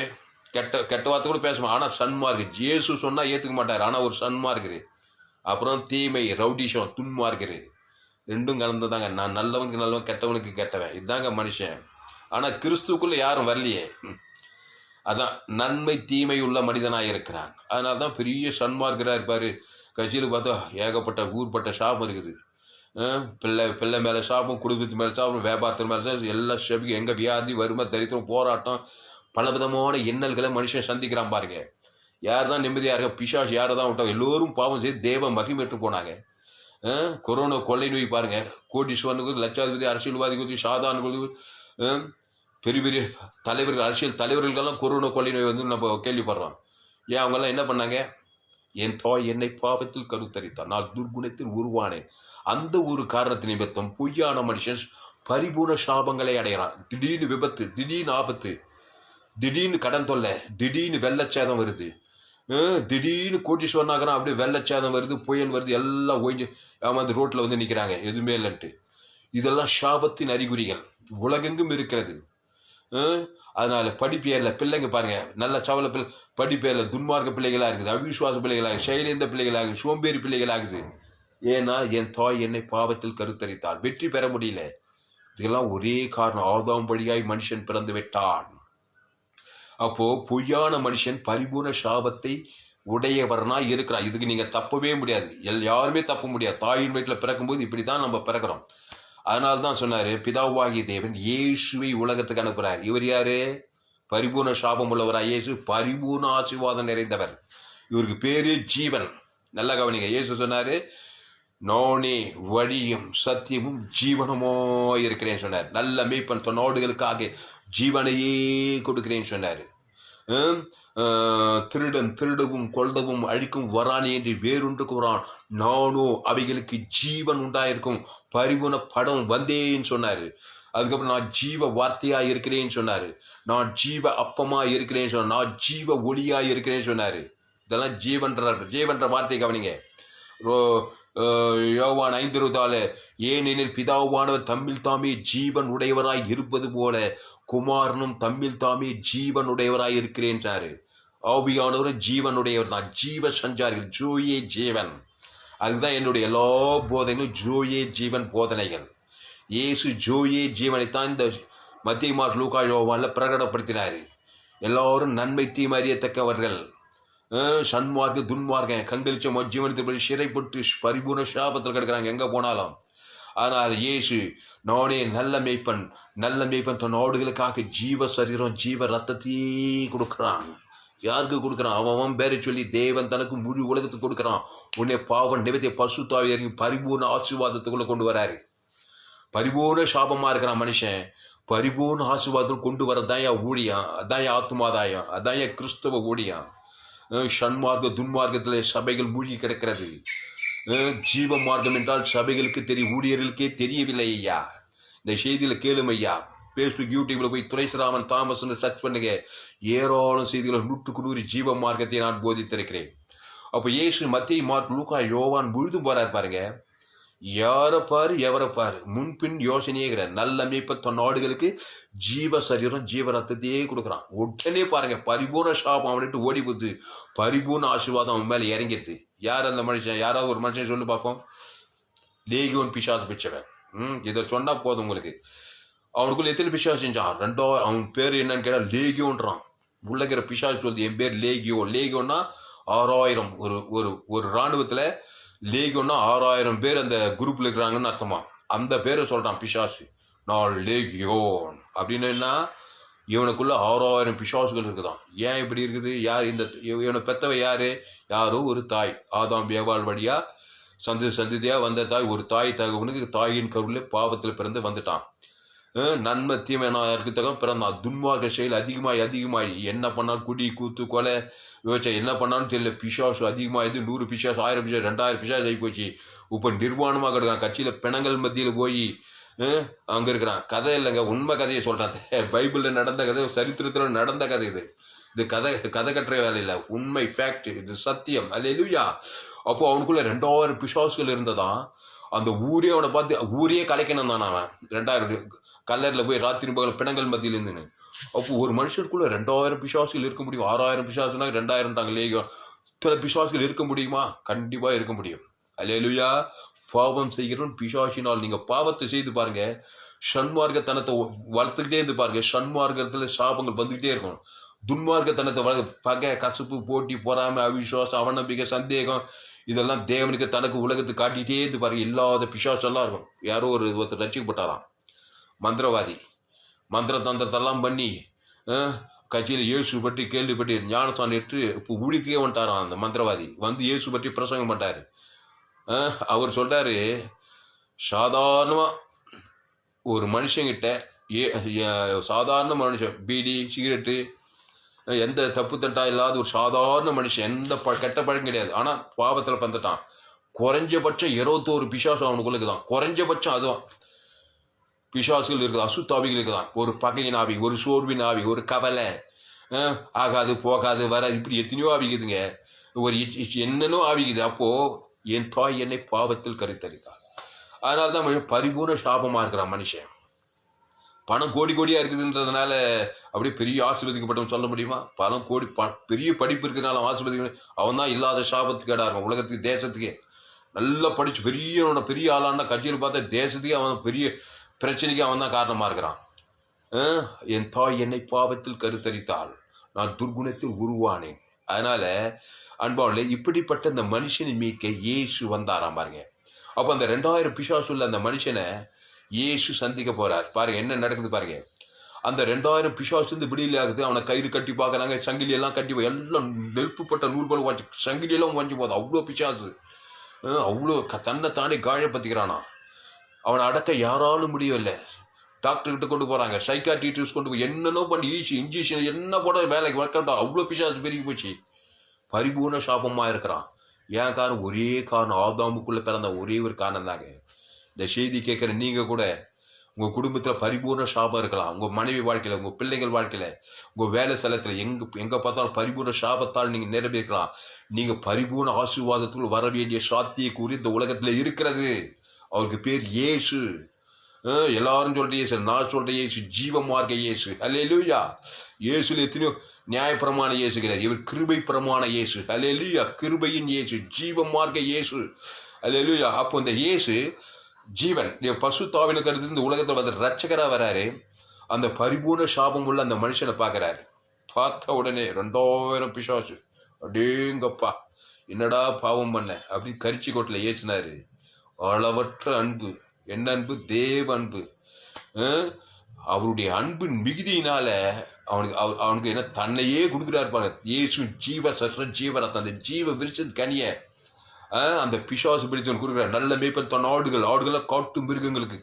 கெட்ட வார்த்தை கூட பேச. ஆனால் சன்மார்க்கு இயேசு சொன்னால் ஏற்றுக்க மாட்டார். ஆனால் ஒரு சன்மார்க்கு. அப்புறம் தீமை, ரவுடிஷம், துன்மார்க்கு, ரெண்டும் கலந்துதாங்க. நான் நல்லவனுக்கு நல்லவன், கெட்டவனுக்கு கெட்டவன், இதுதாங்க மனுஷன். ஆனால் கிறிஸ்துக்குள்ளே யாரும் வரலையே. அதான் நன்மை தீமை உள்ள மனிதனாக இருக்கிறான். அதனால தான் பெரிய சன்மார்க்கராக இருப்பார். கட்சியில் பார்த்தா ஏகப்பட்ட ஊர்பட்ட சாபம் இருக்குது. பிள்ளை மேலே சாபம், குடும்பத்து மேலே சாபம், வியாபாரத்து மேலே சாபம், எல்லாம் செபிக்கு. எங்கே வியாதி, வறுமை, தரித்திரம், போராட்டம், பலவிதமான இன்னல்களை மனுஷன் சந்திக்கிறான் பாருங்க. யார் தான் நிம்மதியாக இருக்க? பிசாசு யாரை தான் விட்டாங்க? எல்லோரும் பாவம் செய்து தேவ மகிமையற்று போனாங்க. கொரோனா கொள்ளை நோய் பாருங்க. கோடீஸ்வரனுக்கு, லட்சாதிபதி, அரசியல்வாதிக்கு, சாதாரண பெரிய பெரிய தலைவர்கள், அரசியல் தலைவர்களுக்கெல்லாம் கொரோனா கொள்ளை நோய் வந்து நம்ம கேள்விப்படுறோம். ஏன் அவங்கெல்லாம் என்ன பண்ணாங்க? என் தாய் என்னை பாவத்தில் கருத்தரித்தான், நான் துர்குணத்தில் உருவானேன். அந்த ஒரு காரணத்து நிமித்தம் பொய்யான மனுஷன் பரிபூர்ண சாபங்களை அடைகிறான். திடீர்னு விபத்து, திடீர்னு ஆபத்து, திடீர்னு கடன் தொல்லை, திடீர்னு வெள்ளச்சேதம் வருது, திடீர்னு கோட்டீஸ்வரன் ஆகிறான், அப்படியே வெள்ளச்சேதம் வருது, புயல் வருது, எல்லாம் ஓய்ஞ்சு அந்த ரோட்டில் வந்து நிற்கிறாங்க எதுவுமே இல்லைன்ட்டு. இதெல்லாம் சாபத்தின் அறிகுறிகள் உலகெங்கும் இருக்கிறது. அதனால படிப்பேரில் பிள்ளைங்க பாருங்க, நல்ல சவல படிப்பேரில் துன்மார்க்க பிள்ளைகளாக இருக்குது, அவிசுவாச பிள்ளைகளாக, செயலேந்த பிள்ளைகளாக, சோம்பேறி பிள்ளைகளாகுது. ஏன்னா என் தாய் என்னை பாவத்தில் கருத்தரித்தாள். வெற்றி பெற முடியல. இதெல்லாம் ஒரே காரணம், ஆதாம் வழியாய் மனுஷன் பிறந்து விட்டான். அப்போ பொய்யான மனுஷன் பரிபூர்ண சாபத்தை உடையவர்னா இருக்கிறான். இதுக்கு நீங்க தப்பவே முடியாது, யாருமே தப்ப முடியாது. தாயின் வீட்டில் பிறக்கும்போது இப்படிதான் நம்ம பிறக்கிறோம். அதனால்தான் சொன்னாரு, பிதாவாகிய தேவன் இயேசுவை உலகத்துக்கு அனுப்புறார். இவர் யாரு? பரிபூர்ண சாபம் உள்ளவரா? இயேசு பரிபூர்ண ஆசீர்வாதம் நிறைந்தவர். இவருக்கு பேரு ஜீவன். நல்லா கவனிங்க. இயேசு சொன்னாரு, நானே வழியும் சத்தியமும் ஜீவனமோ இருக்கிறேன்னு சொன்னார். நல்ல மேய்ப்பன் தன் ஆடுகளுக்காக ஜீவனையே கொடுக்கிறேன்னு சொன்னாரு. திருடன் திருடவும் கொள்ளவும் அழிக்கும் வரானே என்று வேறொன்று கூறான், நானோ அவைகளுக்கு ஜீவன் உண்டாயிருக்கும் பரிபூர்ண படம் வந்தேன்னு சொன்னாரு. அதுக்கப்புறம் நான் ஜீவ வார்த்தையா இருக்கிறேன்னு சொன்னாரு, நான் ஜீவ அப்பமா இருக்கிறேன்னு சொன்னார், நான் ஜீவ ஒளியா இருக்கிறேன்னு சொன்னாரு. இதெல்லாம் ஜீவன்ற வார்த்தை கவனிங்க. யோவான் 5:24, ஏனெனில் பிதாவானவர் தம்மில் தாமே ஜீவன் உடையவராய் இருப்பது போல குமாரனும் தம்மில் தாமே ஜீவன் உடையவராய் இருக்கிறேன்றாரு. ஆவியானவரும் ஜீவனுடையவர் தான், ஜீவ சஞ்சாரிகள், ஜோயே ஜீவன். அதுதான் என்னுடைய எல்லா போதனைகளும் ஜோயே ஜீவன் போதனைகள். இயேசு ஜோயே ஜீவனைத்தான் இந்த மத்திய மார்க் லூக்கா யோவான்ல பிரகடப்படுத்தினாரு. எல்லாரும் நன்மை தீமை அறியத்தக்கவர்கள், சன்மார்க்க துன்மார்க்க கண்களிச்ச ஜீவனத்தை சிறைப்பட்டு பரிபூர்ண சாபத்தில் கிடக்கிறாங்க எங்க போனாலும். ஆனால் இயேசு நானே நல்ல மேய்ப்பன் தன் ஆடுகளுக்காக ஜீவ சரீரம் ஜீவ ரத்தத்தையே கொடுக்குறான். யாருக்கு கொடுக்குறான்? அவன் பேரை சொல்லி தேவன் தனக்கு முழு உலகத்துக்கு கொடுக்குறான். உன்னை பாவன் நிவத்தை பசுத்தாவி அறிவி பரிபூர்ண ஆசீர்வாதத்துக்குள்ள கொண்டு வராரு. பரிபூர்ண சாபமா இருக்கிறான் மனுஷன், பரிபூர்ண ஆசீர்வாதம் கொண்டு வரதான் என் ஊழியம், அதான் என் ஆத்மாதாயம், அதான் என் கிறிஸ்தவ ஊழியம். சன்மார்க்க துன்மார்க்கத்தில் சபைகள் மூழ்கி கிடக்கிறது. ஜீவ மார்க்கம் என்றால் சபைகளுக்கு தெரியும், ஊழியர்களுக்கே தெரியவில்லை ஐயா. இந்த செய்தியில கேளும் ஐயா. பேஸ்புக் யூடியூப்ல போய் துரைசராமன் தாமஸ் சர்ச் பண்ணுங்க, ஏராளம் செய்திகளை 100% ஜீவ மார்க்கத்தை நான் போதித்திருக்கிறேன். அப்போ இயேசு மத்திய மார்க் லூக்கா யோவான் முழுதும் போறாரு பாருங்க. யாரை பாரு எவரை பாரு, முன்பின் யோசனையே கிடையாது. நல்ல மேய்ப்ப தன் ஆடுகளுக்கு ஜீவ சரீரம் ஜீவ ரத்தத்தையே கொடுக்குறான். உடனே பாருங்க பரிபூர்ண சாபம் அவன்ட்டு ஓடி போகுது, பரிபூர்ண ஆசீர்வாதம் அவன் மேலே இறங்கிடுது. யார் அந்த மனுஷன்? யாராவது ஒரு மனுஷன் சொல்லு பார்ப்போம். லேகியோன் பிசாசு பிச்சவன். இதை சொன்னா போதும் உங்களுக்கு. அவனுக்குள்ள எத்தனை பிசாசு செஞ்சான்? 2000. அவன் பேர் என்னன்னு கேட்டா லேகியோன்றான். உள்ளகிற பிசாசு சொல்லுது என் பேர் லேகியோ. லேகியோன்னா 6000. ஒரு இராணுவத்துல லேகியோன்னா 6000 பேர் அந்த குரூப்ல இருக்கிறாங்கன்னு அர்த்தமா. அந்த பேரை சொல்றான் பிசாசு, நான் லேகியோன் அப்படின்னா. இவனுக்குள்ள 6000 பிசாசுகள் இருக்குதான். ஏன் இப்படி இருக்குது? யார் இவனை பெத்தவ யாரு? யாரோ ஒரு தாய், ஆதாம் ஏவாள் வழியா சந்ததியா வந்த தாய். ஒரு தாய் தகவனுக்கு தாயின் கருவில பாவத்தில் பிறந்து வந்துட்டான். நன்மை தீமை யாருக்கு தகவல் பிறந்தான். துன்மார்க்க செயல் அதிகமாய் என்ன பண்ணாலும் குடி கூத்து கொலை விவசாயம் என்ன பண்ணாலும் தெரியல. பிசாசு அதிகமாகிது. 100 பிசாசு 1000 பிசாசு 2000 பிசாசு ஆகி போச்சு. இப்போ நிர்வாணமாக கிடக்கான். கட்சியில் பிணங்கள் மத்தியில் போய் அங்கே இருக்கிறான். கதை இல்லைங்க, உண்மை கதையை சொல்கிறான். பைபிளில் நடந்த கதை, சரித்திரத்தில் நடந்த கதை. இது கதை கட்டுற வேலை இல்லை, உண்மை ஃபேக்ட், இது சத்தியம். அல்லேலூயா. அப்போ அவனுக்குள்ள 2000 பிசாசுகள் இருந்ததான். அந்த ஊரே அவனை பார்த்து ஊரே கலைக்கணும் தான் அவன். 2000 கல்லறில் போய் ராத்திரி பகல் பிணங்கள் மத்தியில் இருந்துன்னு. அப்போ ஒரு மனுஷருக்குள்ள 2000 பிசாசுகள் இருக்க முடியும். 6000 பிசாசுனா 2000ட்டாங்க லேகியம். இத்தனை பிசாசுகள் இருக்க முடியுமா? கண்டிப்பா இருக்க முடியும். அல்லேலூயா. பாவம் செய்கிறோம் பிசாசினால். நீங்க பாவத்தை செய்து பாருங்க, சன்மார்க்கத்தனத்தை வளர்த்துக்கிட்டே இருந்து பாருங்க. சன்மார்க்கத்துல சாபங்கள் வந்துகிட்டே இருக்கும். துன்மார்க்கத்தனத்தை பகை கசப்பு போட்டி பொறாமை அவிசுவாசம் அவநம்பிக்கை சந்தேகம் இதெல்லாம் தேவனுக்கு தனக்கு உலகத்துக்கு காட்டிகிட்டே இருந்து பாருங்க. இல்லாத பிசாசெல்லாம் இருக்கும். யாரோ ஒருத்தர் ரசிக்கப்பட்டாராம், மந்திரவாதி. மந்திர தந்திரத்தெல்லாம் பண்ணி கட்சியில் இயேசு பற்றி கேள்விப்பட்டு ஞானஸ்தானம் ஏற்று இப்போ ஊழியத்துக்கே வந்துட்டாராம். அந்த மந்திரவாதி வந்து இயேசு பற்றி பிரசங்கம் பண்ணிட்டாரு. அவர் சொல்றாரு, சாதாரணமாக ஒரு மனுஷங்கிட்ட சாதாரண மனுஷன் பீடி சிகரெட்டு எந்த தப்பு தட்டா இல்லாத ஒரு சாதாரண மனுஷன், எந்த கெட்ட பழக்கம் கிடையாது, ஆனால் பாவத்தில் வந்துட்டான். குறைஞ்சபட்சம் 21 பிசாசு அவனுக்குள்ள இருக்குதான். குறைஞ்சபட்சம் அதுதான் பிசாசுகள் இருக்குது, அசுத்தாவிகள் இருக்குதான். ஒரு பகையின் ஆவி, ஒரு சோர்வின் ஆவி, ஒரு கவலை, ஆகாது போகாது வராது, இப்படி எத்தனையோ ஆவிக்குதுங்க. ஒரு என்னென்னோ ஆவிக்குது. அப்போது என் தாய் என்னை பாவத்தில் கருத்தரித்தாள். அதனால தான் பரிபூர்ண சாபமாக இருக்கிறான் மனுஷன். பணம் கோடியாக இருக்குதுன்றதுனால அப்படியே பெரிய ஆசீர்வதிக்கப்பட்டவன் சொல்ல முடியுமா? பணம் பெரிய படிப்பு இருக்கிறதுனால ஆசீர்வதிக்க அவன் தான் இல்லாத சாபத்துக்கு இடம் இருக்கும். உலகத்துக்கு தேசத்துக்கே நல்லா படித்து பெரிய ஆளான கட்சியில் பார்த்தா தேசத்துக்கே அவன் பெரிய பிரச்சனைக்கு அவன் தான் காரணமாக இருக்கிறான். என் தாய் என்னை பாவத்தில் கருத்தரித்தாள், நான் துர்குணத்தில் உருவானேன். அதனால அன்பாவிலே இப்படிப்பட்ட இந்த மனுஷனை மீட்க இயேசு வந்தாராம் பாருங்க. அப்போ அந்த 2000 பிசாசு உள்ள அந்த மனுஷனை இயேசு சந்திக்க போறார். பாருங்க என்ன நடக்குது பாருங்க. அந்த 2000 பிசாசு வந்து விடியல ஆகுது. அவனை கயிறு கட்டி பார்க்குறாங்க, சங்கிலி எல்லாம் கட்டி எல்லாம் நெருப்புப்பட்ட நூல் போல வாங்கி சங்கிலியெல்லாம் வாங்கி போகுது. அவ்வளோ பிசாசு, அவ்வளோ தன்னை தாண்டி காயப்பத்திக்கிறானா. அவனை அடக்க யாராலும் முடியவில்லை. டாக்டர்கிட்ட கொண்டு போகிறாங்க, சைக்காட்ரிஸ்ட் கொண்டு போய் என்னென்னோ பண்ணி இன்ஜெக்ஷன் என்ன போட வேலைக்கு ஒர்க் அவுட் அவ்வளோ பிசாசு பெருகி போச்சு. பரிபூர்ண சாபமாக இருக்கிறான். ஏன் காரணம்? ஒரே காரணம், ஆதாமுக்குள்ளே பிறந்த ஒரே ஒரு காரணம் தாங்க. இந்த செய்தி கேட்குற நீங்கள் கூட உங்கள் குடும்பத்தில் பரிபூர்ண சாபம் இருக்கலாம். உங்கள் மனைவி வாழ்க்கையில், உங்கள் பிள்ளைகள் வாழ்க்கையில், உங்கள் வேலை ஸ்தலத்தில் எங்கே பார்த்தாலும் பரிபூர்ண சாபத்தால் நீங்கள் நிறைவேற்றலாம். நீங்கள் பரிபூர்ண ஆசீர்வாதத்துக்குள் வர வேண்டிய சாத்தியக்கூறி இந்த உலகத்தில் இருக்கிறது. அவருக்கு பேர் இயேசு. எல்லாரும் சொல்கிற இயேசு, நான் சொல்கிற இயேசு ஜீவ மார்க்க இயேசு. அல்லேலூயா. இயேசுல எத்தனையோ நியாயப்பிரமாண இயேசு கிடையாது, இவர் கிருபை பிரமாண இயேசு. அல்லேலூயா. கிருபையின் இயேசு, ஜீவ மார்க்க இயேசு. அல்லேலூயா. அப்போ இந்த இயேசு ஜீவன் பசுத்தாவினுக்கு அடுத்து இந்த உலகத்தில் வந்து ரட்சகராக வராரு. அந்த பரிபூர்ண சாபம் உள்ள அந்த மனுஷனை பார்க்குறாரு. பார்த்த உடனே 2000 பிசாசு, அடேங்கப்பா என்னடா பாவம் பண்ண அப்படின்னு கரிச்சி கோட்டில் ஏசினாரு. அளவற்ற அன்பு. என்ன அன்பு? தேவ அன்பு. அவருடைய அன்பின் மிகுதியினால அவனுக்கு என்ன தன்னையே கொடுக்குறாரு பாருங்க. இயேசு ஜீவ சற்ற ஜீவரத்தம், அந்த ஜீவ விருச்ச கனிய அந்த பிசாசு பிடிச்சவன் கொடுக்குறாரு. நல்ல மேய்ப்பன் தன் ஆடுகளை காட்டு மிருகங்களுக்கு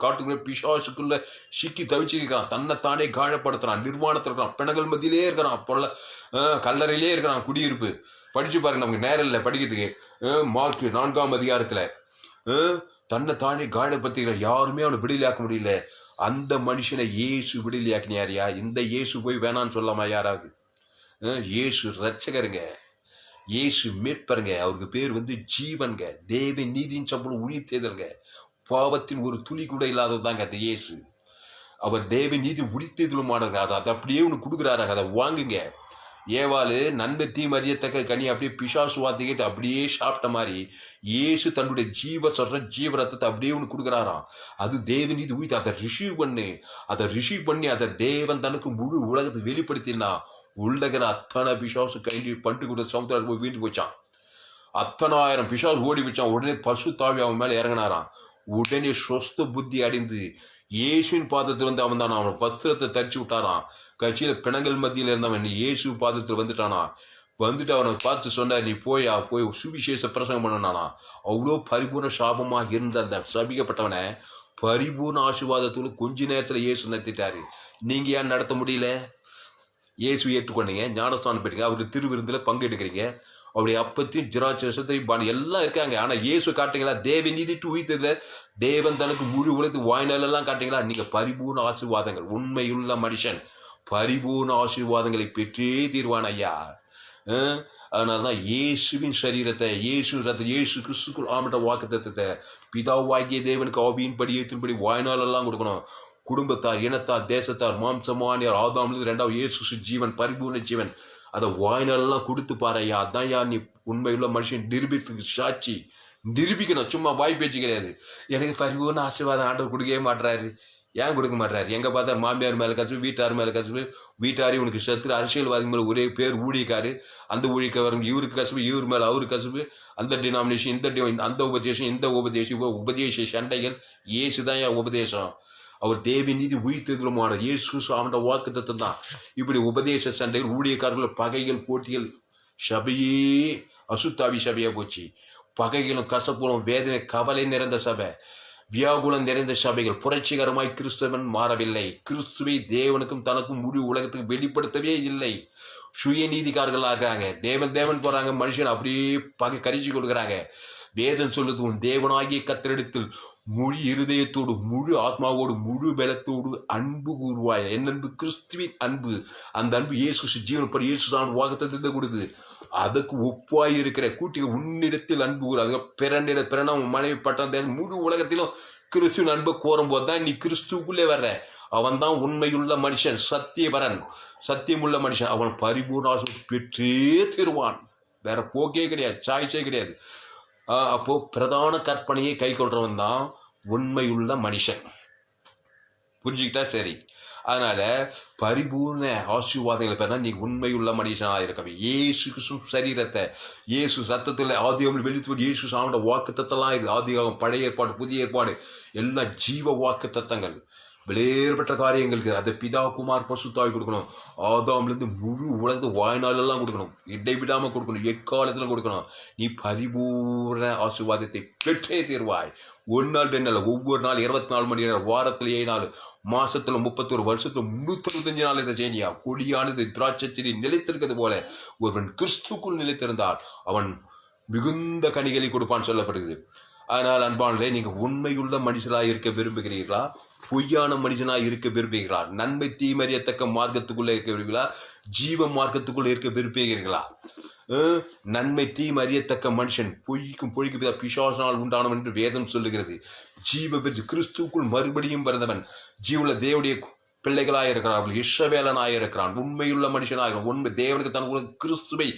பிசாசுக்குள்ள சிக்கி தவிச்சிருக்கான். தன்னைத்தானே காயப்படுத்துறான். நிர்வாணத்தில் இருக்கிறான், பிணங்கள் மத்தியிலே இருக்கிறான், பொல்ல கல்லறையிலே இருக்கிறான். குடியிருப்பு படிச்சு பாருங்க, நமக்கு நேரம் இல்லை படிக்கிறதுக்கு. மார்க் 4ஆம் அதிகாரத்தில் தன்னைத்தானே காயப்படுத்திக்கிற யாருமே அவனை விடுதலையாக்க முடியல. அந்த மனுஷனை இயேசு விடுதலையாக்கினாரியா? இந்த இயேசு போய் வேணான்னு சொல்லாமா யாராவது? இயேசு ரட்சகருங்க, இயேசு மீட்பருங்க. அவருக்கு பேர் ஜீவன்க. தேவ நீதியின் சம்பளம் உயிர்த்தேதல்ங்க. பாவத்தின் ஒரு துளி கூட இல்லாததாங்க அந்த இயேசு. அவர் தேவ நீதி உயிர்த்தேதலுமானங்க. அதை அப்படியே ஒன்று கொடுக்குறாரு, அதை வாங்குங்க. ஏவாளு நன்மை தீமறியத்தக்க கனி அப்படியே பிசாசு வார்த்தைக்கிட்டு அப்படியே சாப்பிட்ட மாதிரி இயேசு தன்னுடைய ஜீவ ரத்தத்தை அப்படியே ஒன்று கொடுக்குறாராம். அது தேவ நீதி உயிர்த்து அதை ரிசீவ் பண்ணி அதை தேவன் தனக்கு முழு உலகத்தை வெளிப்படுத்தினா உள்ளகிற அத்தனை பிசாசு கைண்டி பண்டு கூட சமுத்திரம் போய் வீண்டு போச்சான். 10,000 பிசாசு ஓடி வச்சான். உடனே பசு தாவி அவன் மேலே இறங்கினாரான். உடனே சொஸ்த புத்தி அடைந்து இயேசுவின் பாதத்தில் அவன் தான் அவன் வஸ்திரத்தை தரிச்சு விட்டாரான். கட்சியில் பிணங்கள் மத்தியில் இருந்தவன் நீ இயேசு பாதத்தில் வந்துட்டானா. அவனை பார்த்து சொன்னார், நீ போய் சுவிசேஷ பிரசங்கம் பண்ணனானா. அவ்வளோ பரிபூர்ண சாபமாக இருந்த அந்த சபிக்கப்பட்டவனை பரிபூர்ண ஆசீர்வாதத்தோடு கொஞ்ச நேரத்தில் இயேசு நடத்திட்டாரு. நீங்கள் ஏன் நடத்த முடியல? இயேசு ஏற்றுக்கொண்டீங்க, ஞானஸ்தானம் போயிட்டீங்க, அவருக்கு திருவிருந்தில் பங்கெடுக்கிறீங்க, அவருடைய அப்பத்தையும் ஜிராட்சத்தையும் எல்லாம் இருக்காங்க. ஆனால் இயேசு காட்டுங்களா? தேவ நீதிட்டு உயிர்த்ததுல தேவன் தனக்கு முழு உலகத்து வாய்நாளெல்லாம் காட்டுங்களா? நீங்கள் பரிபூர்ண ஆசீர்வாதங்கள், உண்மையுள்ள மனுஷன் பரிபூர்ண ஆசீர்வாதங்களை பெற்றே தீர்வான் ஐயா. அதனால தான் இயேசுவின் சரீரத்தை, இயேசு கிறிஸ்துக்குள் ஆமட்ட வாக்கு தத்துவத்தை பிதாவாகிய தேவனுக்கு ஆவியின்படி ஏற்றின்படி வாய்நாளெல்லாம் கொடுக்கணும். குடும்பத்தார், இனத்தார், தேசத்தார், மாம்சமானியார், ஆதாமிலிருந்து 2வது இயேசு ஜீவன், பரிபூர்ண ஜீவன், அதை வாய்நாளெல்லாம் கொடுத்து பாறையா. அதான் யா நீ உண்மையுள்ள மனுஷன் நிரூபித்துக்கு சாட்சி. நிரூபிக்கணும், சும்மா வாய் பேச்சு கிடையாது. எனக்கு பரிபூர்ண ஆசீர்வாதம் ஆண்டவர் கொடுக்கவே மாட்டுறாரு. ஏன் கொடுக்க மாட்டாரு? எங்கே பார்த்தா மாமியார் மேலே கசப்பு, வீட்டார் மேலே கசப்பு, வீட்டாரி உனக்கு சத்துரு, அரசியல்வாதி மேலே ஒரே பேர் ஊழியக்காரு, அந்த ஊழியக்காரங்க இவருக்கு கசப்பு, இவர் மேலே அவருக்கு கசப்பு, அந்த டினாமினேஷன் அந்த உபதேசம் இந்த உபதேச சண்டைகள். இயேசு தான் என் உபதேசம். அவர் தேவ நீதி உயிர்த்தெழுதலுமான இயேசு அவனோட வாக்குத்தத்தம் தான். இப்படி உபதேச சண்டைகள், ஊழியக்காரர்கள், பகைகள், போட்டிகள், சபையே அசுத்தாவி சபையாக போச்சு. பகைகளும் கசப்புகளும் வேதனை கவலை நிறைந்த சபை, வியாகுலம் நிறைந்த சபைகள். புரட்சிகரமாய் கிறிஸ்தவன் மாறவில்லை. கிறிஸ்துவை தேவனுக்கும் தனக்கும் முழு உலகத்துக்கு வெளிப்படுத்தவே இல்லை. சுயநீதிக்காரர்களாக இருக்காங்க. தேவன் போறாங்க, மனுஷன் அப்படியே பகை கரிச்சு கொடுக்குறாங்க. வேதம் சொல்லுது, உன் தேவனாகிய கர்த்தரிடத்தில் முழு இருதயத்தோடு, முழு ஆத்மாவோடு, முழு பலத்தோடு அன்பு கூறுவாய். என் அன்பு கிறிஸ்துவின் அன்பு. அந்த அன்பு இயேசு ஜீவனப்படி இயேசு தான் வாக்குத்தத்தத்தை கொடுத்து அதுக்கு ஒப்பாய் இருக்கிற கூட்டிக உன்னிடத்தில் அன்பு கூறு. அதுக்கு பிறனா உன் மனைவி பட்டம் முழு உலகத்திலும் கிறிஸ்துவின் அன்பை கோரும் போது தான் நீ கிறிஸ்துக்குள்ளே வர்ற. அவன் தான் உண்மையுள்ள மனுஷன், சத்தியபரன், சத்தியமுள்ள மனுஷன். அவன் பரிபூர்ண பெற்றே தருவான். வேற போக்கே கிடையாது, சாய்ஸே கிடையாது. அப்போ பிரதான கற்பனையை கை கொள்றவன் தான் உண்மையுள்ள மனுஷன். புரிஞ்சுக்கிட்டா சரி. அதனால பரிபூர்ண ஆசீர்வாதங்களை பெறா நீ உண்மையுள்ள மனுஷனாக இருக்கவே. இயேசு கிறிஸ்து சரீரத்தை, இயேசு ரத்தத்தில் ஆதியாகமம் வெளித்து இயேசு சாமோட வாக்கு தத்தெல்லாம் இருக்குது. ஆதியாகமம், பழைய ஏற்பாடு, புதிய ஏற்பாடு எல்லாம் ஜீவ வாக்கு தத்தங்கள். விலையேற்பட்ட காரியங்களுக்கு அதை பிதா குமார் பசுத்தாய் கொடுக்கணும். ஆதாம்லேருந்து முழு உலகத்து வாய்நாளெல்லாம் கொடுக்கணும், இடைவிடாமல் கொடுக்கணும், எக்காலத்திலும் கொடுக்கணும். நீ பரிபூர்ண ஆசீர்வாதத்தை பெற்றே தீர்வாய். ஒரு நாள் 2 நாள், ஒவ்வொரு நாள் 24 மணி நேரம், வாரத்தில் 7 நாள், மாசத்துல 31, வருஷத்துல 365 நாள் இதை செய்யா. கொடியானது திராட்சை செடி நிலைத்திருக்கிறது போல ஒருவன் கிறிஸ்துக்குள் நிலைத்திருந்தால் அவன் மிகுந்த கனிகளை கொடுப்பான்னு சொல்லப்படுகிறது. அதனால் அன்பானே, நீங்க உண்மையுள்ள மனுஷனாக இருக்க விரும்புகிறீர்களா? பொய்யான மனுஷனாக இருக்க விரும்புகிறீர்களா? நன்மை தீமறியத்தக்க மார்க்கத்துக்குள்ள இருக்க விரும்புகிறீர்களா? ஜீவ மார்க்கத்துக்குள்ள இருக்க விரும்புகிறீர்களா? நன்மை தீமறியத்தக்க மனுஷன் பொய்க்கும் பிசாசினால் உண்டானவன் என்று வேதம் சொல்லுகிறது. ஜீவ கிறிஸ்துக்குள் மறுபடியும் பிறந்தவன் ஜீவுல தேவனுடைய பிள்ளைகளாக இருக்கிறார்கள், இஸ்ரவேலனாக இருக்கிறான், உண்மையுள்ள மனுஷனாக உண்மை தேவனுக்கு தனக்கு கிறிஸ்துவை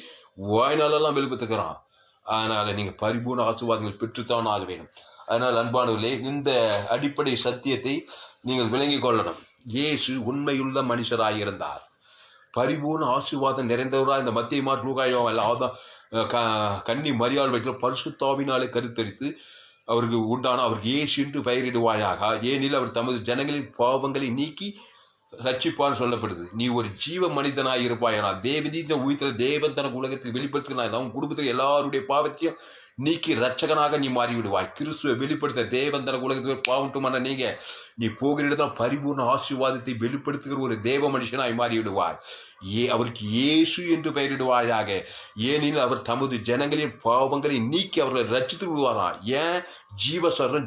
வாய்நாளெல்லாம் வெளிப்படுத்துகிறான். அதனால நீங்க பரிபூர்ண ஆசீர்வாதங்கள் பெற்றுத்தான் ஆக வேண்டும். அதனால் அன்பானவர்களே, இந்த அடிப்படை சத்தியத்தை நீங்கள் விளங்கிக் கொள்ளணும். இயேசு உண்மையுள்ள மனுஷராக இருந்தார், பரிபூர்ண ஆசீர்வாதம் நிறைந்தவராக. இந்த மத்திய மார்க் லூக்கா கன்னி மரியாள் வயிற்றில பரிசுத்தாவினாலே கருத்தரித்து அவருக்கு இயேசு என்று பெயரிடுவாயாக, ஏனில் அவர் தமது ஜனங்களின் பாவங்களை நீக்கி ரட்சிப்பான்னு சொல்லப்படுது. நீ ஒரு ஜீவ மனிதனாக இருப்பாயனா தேவதீத உயிர்த்தல் தேவன் தனக்கு உலகத்தில் வெளிப்படுத்தினாய். அவன் குடும்பத்தில் எல்லாருடைய பாவத்தையும் நீக்கி ரட்சகனாக நீ மாறிவிடுவாய். கிறிஸ்துவை வெளிப்படுத்த தேவன் தனக்கு உலகத்தில் பாவட்டுமான நீ போகிற இடத்துல பரிபூர்ண ஆசீர்வாதத்தை வெளிப்படுத்துகிற ஒரு தேவ மனுஷனாய் மாறிவிடுவாய். அவருக்கு இயேசு என்று பெயரிடுவாயாக, ஏனெனில் அவர் தமது ஜனங்களின் பாவங்களை நீக்கி அவர்களை ரட்சித்து விடுவாராம். ஏன்?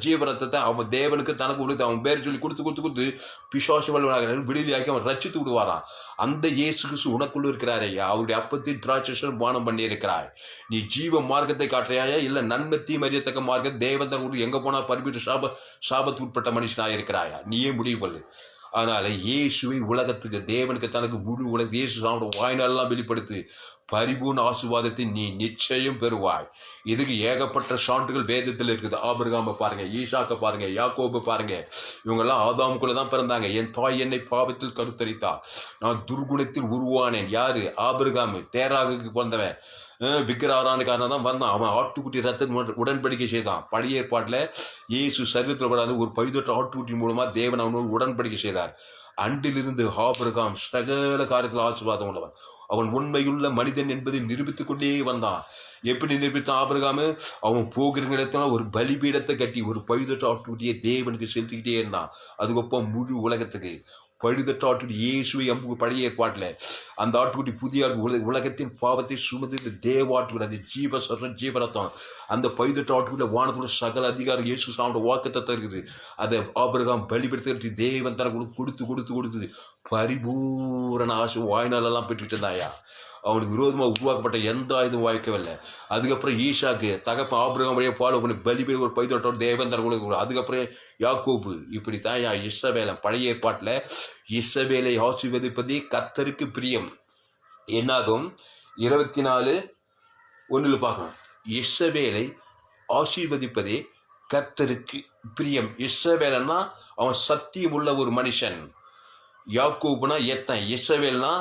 ஜீவரத்தத்தை அவன் தேவனுக்கு தனக்கு கொடுத்து அவன் பேர் சொல்லி கொடுத்து பிசாசு விடுதலையாக்கி அவன் ரட்சித்து விடுவாராம். அந்த இயேசு கிறிஸ்து உனக்குள்ள இருக்கிறாரே, அவருடைய அப்பத்தை திராட்சை பானம் பண்ணி இருக்கிறாய். நீ ஜீவ மார்க்கத்தை காட்டுறாயா, இல்ல நன்மை தீமறியத்தக்க மார்க்கம் தேவன் தன் எங்க போனா பரிபூர்ண சாபத்து உட்பட்ட மனுஷனாக இருக்கிறாயா? நீயே முடிவு பண்ணு. அதனால இயேசுவை உலகத்துக்கு தேவனுக்கு தனக்கு முழு உலக இயேசு வாய்நாளெல்லாம் வெளிப்படுத்தி பரிபூர்ண ஆசீர்வாதத்தை நீ நிச்சயம் பெறுவாய். இதுக்கு ஏகப்பட்ட சான்றுகள் வேதத்தில் இருக்குது. ஆபிரகாமை பாருங்க, ஈசாக்க பாருங்க, யாக்கோபு பாருங்க. இவங்கெல்லாம் ஆதாமுக்குள்ள தான் பிறந்தாங்க. என் தாய் என்னை பாவத்தில் கருத்தரித்தா, நான் துர்குணத்தில் உருவானேன். யாரு? ஆபிரகாமு. தேராகுக்கு பிறந்தவன், விக்கிரகாரனுக்காரன் தான் வந்தான். அவன் ஆட்டுக்குட்டி ரத்த உடன்படிக்கை செய்தான். பழைய ஏற்பாட்டில் இயேசு சரீரத்தில் படாத ஒரு பைதொற்ற ஆட்டுக்குட்டி மூலமா தேவன் அவனோடு உடன்படிக்கை செய்தார். அன்றிலிருந்து ஆபிரகாம் சகல காரியத்தில் ஆசீர்வாதம் உள்ளவன். அவன் உண்மையுள்ள மனிதன் என்பதை நிரூபித்துக் கொண்டே வந்தான். எப்படி நிரூபித்தான்? ஆபிரகாம் அவன் போகிற இடத்துல ஒரு பலிபீடத்தை கட்டி ஒரு பழுதற்ற ஆட்டுக்குட்டியை தேவனுக்கு செலுத்திக்கிட்டே இருந்தான். அதுக்கப்புறம் முழு உலகத்துக்கு பழுதற்ற ஆட்டுக்குட்டி இயேசுவை பழைய ஏற்பாட்டில் அந்த ஆட்டுக்குட்டி புதிய உலகத்தின் பாவத்தை சுமந்து தேவ ஆட்டுக்குட்டி, அது ஜீவரத்தம். அந்த பழுதற்ற ஆட்டுக்குட்டியில் வானத்தோட சகல அதிகாரம் இயேசு சாமியோட வாக்குத்தத்தம் இருக்குது. அதை ஆபிரகாம் பலிபீடத்தை தேவன் தனக்கு கொடுத்து பரிபூரண ஆசை வாய்நாளெல்லாம் பெற்றுட்டு இருந்தாயா. அவனுக்கு விரோதமாக உருவாக்கப்பட்ட எந்த ஆயுதம் வாய்க்கவில்லை. அதுக்கப்புறம் ஈசாக்கு தகப்பன் ஆபிரகாம் வழியாக ஃபாலோ பண்ணி பலிபீடம் ஒரு பைதொட்டோட தேவன் தர கொடுக்க. அதுக்கப்புறம் யாக்கோபு. இப்படித்தான் இஸ்ரவேலன் பழைய ஏற்பாட்டில் இஸ்ரவேலை ஆசீர்வதிப்பதே கர்த்தருக்கு பிரியம். என்னாகும் 24:1 பார்க்கணும். இஸ்ரவேலை ஆசீர்வதிப்பதே கர்த்தருக்கு பிரியம். இஸ்ரவேலன்னா அவன் சத்தியம் உள்ள ஒரு மனுஷன். யாக்கோபுனா எத்தன், இஸ்ரவேல்னா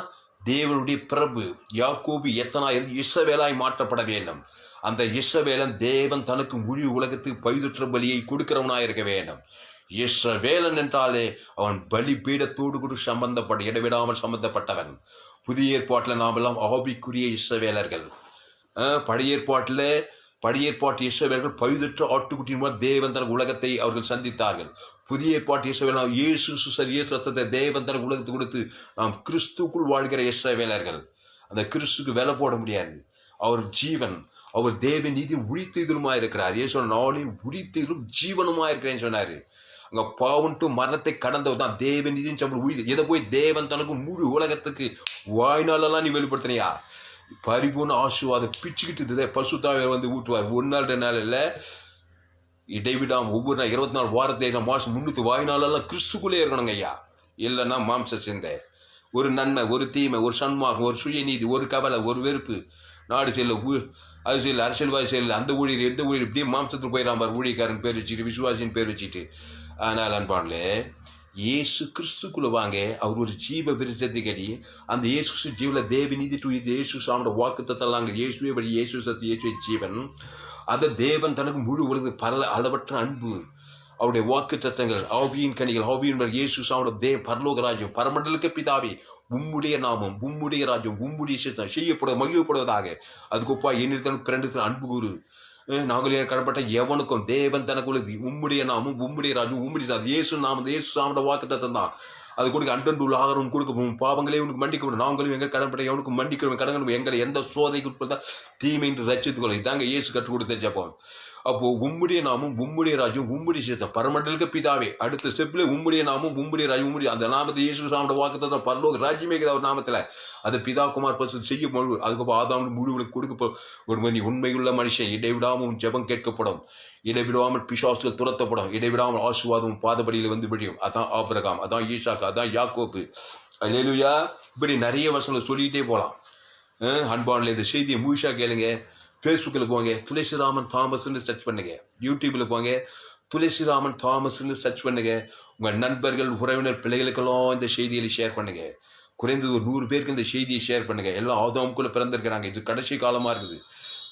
தேவனுடைய பிரபு. யாக்கோபு எத்தனாய் இஸ்ரவேலாய் மாற்றப்பட வேண்டும். அந்த இஸ்ரவேலன் தேவன் தனக்கு முழு உலகத்துக்கு பைதுற்ற பலியை கொடுக்கிறவனாய் இருக்க வேண்டும். இஸ்ரவேலன் என்றாலே அவன் பலி பீடத்தோடு கூட இடைவிடாமல் சம்பந்தப்பட்டவன். புதிய ஏற்பாட்டில் நாம் எல்லாம் ஆவிக்குரிய இஸ்ரவேலர்கள். பழைய ஏற்பாட்டு இஸ்ரவேலர்கள் பழுதற்ற ஆட்டுக்குட்டியின் மூலம் தேவன் தனக்கு உலகத்தை அவர்கள் சந்தித்தார்கள். புதிய ஏற்பாட்டு இஸ்ரவேல் இயேசு ரத்தத்தை தேவன் தனக்கு உலகத்தை கொடுத்து நாம் கிறிஸ்துக்குள் வாழ்கிற இஸ்ரவேலர்கள். அந்த கிறிஸ்துக்கு விலை போட முடியாது. அவர் ஜீவன், அவர் தேவ நீதி உழித்தெதிலுமா இருக்கிறார். இயேசு நானே உழித்தெதிலும் ஜீவனுமா இருக்கிறேன்னு சொன்னாரு. அங்க பாவன்ட்டு மரணத்தை கடந்தவர் தான் தேவ நீதின்னு சொல்லி உழி. எதை போய் தேவன் தனக்கு முழு உலகத்துக்கு வாய்நாளெல்லாம் நீ வெளிப்படுத்தினியா? பரிபூர்ண ஆசீர்வாதம் பிச்சுக்கிட்டு பசுத்தாவை ஊட்டுவார். 1 நாள் 2 நாள் இல்லை, இடைவிடாம ஒவ்வொரு நாள் 24 வாரத்தில் மாசம் 300 வாய்நாளெல்லாம் கிறிஸ்துக்குள்ளே இருக்கணுங்க ஐயா. இல்லைன்னா மாம்ச சிந்தை, ஒரு நன்மை, ஒரு தீமை, ஒரு சன்மார்க்கம், ஒரு சுயநீதி, ஒரு கவலை, ஒரு வெறுப்பு, நாடு செல்ல அது செய்யல, அரசியல்வாதி செய்யல, அந்த ஊழியர் எந்த ஊழியர் இப்படியே மாம்சத்தில் போயிடலாம் பார். ஊழியக்காரன் பேர் வச்சுட்டு விசுவாசின்னு பேர் வச்சுட்டு. ஆனால் அன்பான்லே இயேசு கிறிஸ்துக்குள்ள வாங்க. அவர் ஒரு ஜீவ விருச்சத்தை கடி. அந்த இயேசு கிறிஸ்து ஜீவல தேவ நீதி இயேசு சாமோட வாக்கு தத்தலாங்க. இயேசுவே வழி, இயேசு சத்து, இயேசுவே ஜீவன். அதை தேவன் தனக்கு முழு உலக அளவற்ற அன்பு அவருடைய வாக்கு தத்தங்கள், ஆவியின் கனிகள், ஆவியின் இயேசு சாவுடைய பரலோக ராஜ்யம், பரமண்டலுக்கு பிதாவே உம்முடைய நாமம், உம்முடைய ராஜ்யம், உம்முடைய சித்தம் செய்யப்பட மகிழ்ப்படுவதாக. அதுக்கொப்பா என்னிடத்தில் பிறண்டிடத்தில் அன்பு கூறு. நாங்கள் கடப்பட்ட எவனுக்கும் தேவன் தனக்குள்ளது உம்முடைய நாமும், உம்முடைய ராஜ்யம், உம்முடைய இயேசு நாமம், இயேசு சாவுடைய வாக்கு தத்தம் தான். அது கொடுக்க அன்றன்று உள்ள ஆகாரம் கொடுக்க பாவங்களே உனக்கு மன்னிக்கப்படும், நாங்களும் எங்கள் கடன்பட்ட எவனுக்கு மன்னிக்கிறோம், கடன்கள் எங்களை எந்த சோதைக்கு உட்படுத்தா தீமை என்று ரச்சித்துக் கொள்ள இதாங்க இயேசு கற்றுக் கொடுத்த ஜெபம். அப்போ உம்முடைய நாமும், உம்முடைய ராஜ்யம், உம்முடைய சித்தம், பரமண்டலுக்கு பிதாவே. அடுத்த ஸ்டெப்ல உம்முடைய நாமும், உம்முடைய ராஜ்யம், உம்முடைய அந்த நாமத்தை இயேசு சாமுடைய வாக்குத்தத்தம் பரலோக ராஜ்யமே ஒரு நாமத்தில் அதை பிதா குமார் பசு செய்ய முழு. அதுக்கப்புறம் ஆதாம் முடிவுகளுக்கு கொடுக்க ஒரு மணி உண்மையுள்ள மனுஷன் இடைவிடாமல் ஜெபம் கேட்கப்படும், இடைவிடாமல் பிசாசுகள் துரத்தப்படும், இடைவிடாமல் ஆசீர்வாதம் பாதபடியில் வந்து விடியும். அதான் ஆபிரகாம், அதான் ஈசாக்கு, அதான் யாக்கோப்பு. அல்லேலூயா. இப்படி நிறைய வசனங்களை சொல்லிக்கிட்டே போகலாம். அன்பானில் இந்த செய்தியை முழுசா கேளுங்க. ஃபேஸ்புக்கில் போங்க, துளசிராமன் தாமஸ்ன்னு சர்ச் பண்ணுங்க. யூடியூப்பில் போங்க, துளசிராமன் தாமஸ்ன்னு சர்ச் பண்ணுங்க. உங்கள் நண்பர்கள், உறவினர், பிள்ளைகளுக்கெல்லாம் இந்த செய்திகளை ஷேர் பண்ணுங்க. குறைந்தது ஒரு 100 பேருக்கு இந்த செய்தியை ஷேர் பண்ணுங்க. எல்லாம் ஆதாமுக்குள்ளே பிறந்திருக்கிறாங்க. இது கடைசி காலமாக இருக்குது.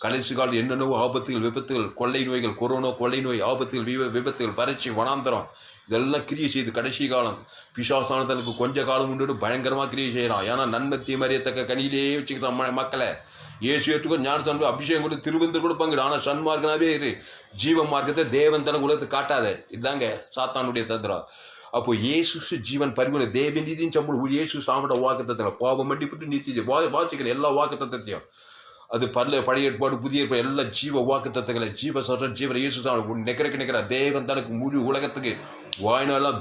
கடைசி காலத்தில் என்னென்னவோ ஆபத்துகள், விபத்துகள், கொள்ளை நோய்கள், கொரோனா கொள்ளை நோய், ஆபத்துகள், விபத்துகள், வறட்சி, வனாந்தரம், இதெல்லாம் கிரியை செய்து கடைசி காலம். பிசாசானதனுக்கு கொஞ்ச காலம் உண்டு பயங்கரமாக கிரியை செய்யலாம். ஏன்னா நன்மை தீமறியத்தக்க கனியிலே வச்சுக்கிறான் மக்களை. இயேசு ஏற்றுக்கோ ஞான அபிஷேகம் கூட திருவந்தர் கொடுப்பாங்க. ஆனால் சன்மார்க்கனாவே இரு, ஜீவ மார்க்கத்தை தேவன் தனக்கு உலகத்தை காட்டாத. இதாங்க சாத்தானுடைய தந்திரம். அப்போ இயேசு ஜீவன் பரிபூர்ண தேவ நீதியின் சம்பளம் இயேசு சாமட வாக்கு தத்துவம் பாவம் மன்னிப்புட்டு நீதி வாசிக்கிற எல்லா வாக்கு தத்துவத்தையும் அது பழைய ஏற்பாடு புதிய ஏற்பாடு எல்லா ஜீவ வாக்கு தத்துவங்களை ஜீவ சொல்ற ஜீவன் இயேசு சாமி நிற்கிற தேவன் தனக்கு முழு உலகத்துக்கு வாய்நாளெல்லாம்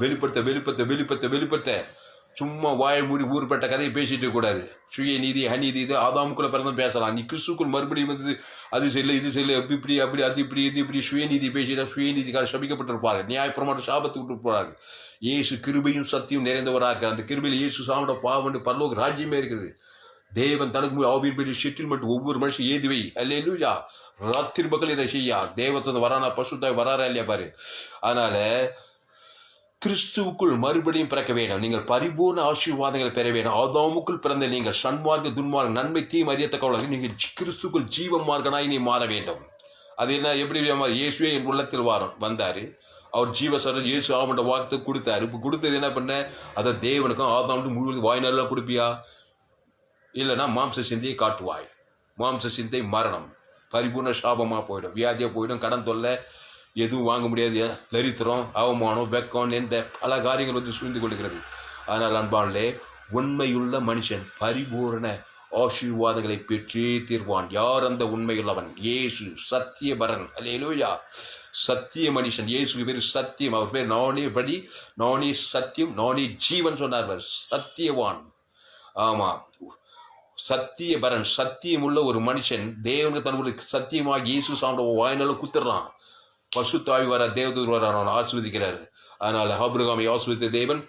வெளிப்படுத்த சும்மா வாய் மூடி ஊர்பட்ட கதையை பேசிட்டு கூடாது. சுய நீதி, அநீதி, இது ஆதாமுக்குள்ள பிறந்த பேசலாம். நீ கிறிஸ்துக்குள் மறுபடியும் வந்து அது செய்யல, இது செய்யல, இப்படி அப்படி, அது இப்படி, இது இப்படி சுயநீதி பேசிட்டா சுயநீதிக்காக சபிக்கப்பட்டிருப்பாரு. நியாயப்பிரமாண சாபத்து விட்டு போறாரு. இயேசு கிருபையும் சத்தியம் நிறைந்தவராக இருக்கார். அந்த கிருபையில் இயேசு சாமட பாவம் பரலோக ராஜ்யமே இருக்குது. தேவன் தனக்கு ஆவியின் படி செட்டில்மெண்ட் ஒவ்வொரு மனுஷன் ஏதுவை. அல்லேலூயா. ராத்திரி மக்கள் இதை செய்யா தேவத்தோட வரானா பசுத்தாய் வராரா இல்லையா பாரு. அதனால கிறிஸ்துவுக்குள் மறுபடியும் பிறக்க வேணும். நீங்கள் பரிபூர்ண ஆசீர்வாதங்களை பெற வேணும். ஆதாமுக்குள் பிறந்த நீங்கள் சன்மார்க்க துன்மார்க்க நன்மை தீம் அறியத்தக்க நீங்கள் கிறிஸ்துக்குள் ஜீவ மார்க்கனாய் நீ மாற வேண்டும். அது என்ன எப்படி இயேசுவே என் உள்ளத்தில் வந்தாரு. அவர் ஜீவ சொல்ற இயேசு ஆமண்ட வாக்கத்தை கொடுத்தாரு. இப்போ கொடுத்தது என்ன பண்ண, அதை தேவனுக்கும் ஆதாமுக்கும் முழு வாய்நாளெல்லாம் கொடுப்பியா? இல்லைன்னா மாம்ச சிந்தையை காட்டுவாய். மாம்ச சிந்தை மரணம், பரிபூர்ண சாபமாக போயிடும், வியாதியாக போயிடும், கடன் தொல்லை, எதுவும் வாங்க முடியாது, தரித்திரம், அவமானம், வெக்கம், எந்த பல காரியங்கள் வந்து சூழ்ந்து கொள்கிறது. ஆனால் அன்பானே உண்மையுள்ள மனுஷன் பரிபூரண ஆசீர்வாதங்களை பெற்றே தீர்வான். யார் அந்த உண்மையுள்ளவன்? இயேசு சத்தியபரன். அல்லேலூயா. சத்திய மனுஷன். இயேசுக்கு பேர் சத்தியம். அவர் பேர் நானே வழி, நானே சத்தியம், நானே ஜீவன் சொன்னார். சத்தியவான். ஆமா, சத்தியபரன். சத்தியம் உள்ள ஒரு மனுஷன் தேவனுக்கு தன்னுடைய சத்தியமாக இயேசு சாமி வாய்நாள குத்துறான். பசுத்தாவி வர தேவதூர் வர ஆஸ்வதிக்கிறார். அதனால ஆபிரகாமை ஆஸ்வதித்த தேவன்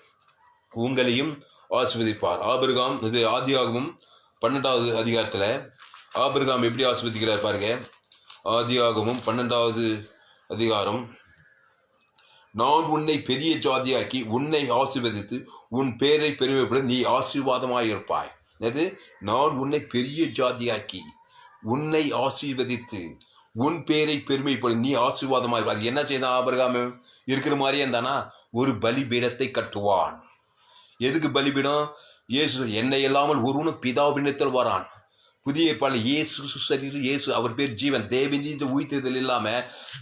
உங்களையும் ஆஸ்வதிப்பார். ஆபிரகாம் இது ஆதியாகமும் 12வது அதிகாரத்தில் ஆபிரகாம் எப்படி ஆஸ்வதிக்கிறார் பாருங்க. ஆதியாகமும் 12வது அதிகாரம். நான் உன்னை பெரிய ஜாதியாக்கி உன்னை ஆசீர்வதித்து உன் பேரை பெருமைப்பட நீ ஆசீர்வாதமாயிருப்பாய். அது நான் உன்னை பெரிய ஜாதியாக்கி உன்னை ஆசீர்வதித்து உன் பேரை பெருமைப்படும் நீ ஆசீர்வாதமாக. அது என்ன செய்தான்? ஆபிரகாம் இருக்கிற மாதிரியே இருந்தானா ஒரு பலிபீடத்தை கட்டுவான். எதுக்கு பலிபீடம்? இயேசு என்னை இல்லாமல் ஒருவனும் பிதாவினிடத்தில் வரான். புதிய ஏற்பாடு இயேசு சரீரம், இயேசு அவர் பேர் ஜீவன். தேவன் உயிர்த்ததில் இல்லாம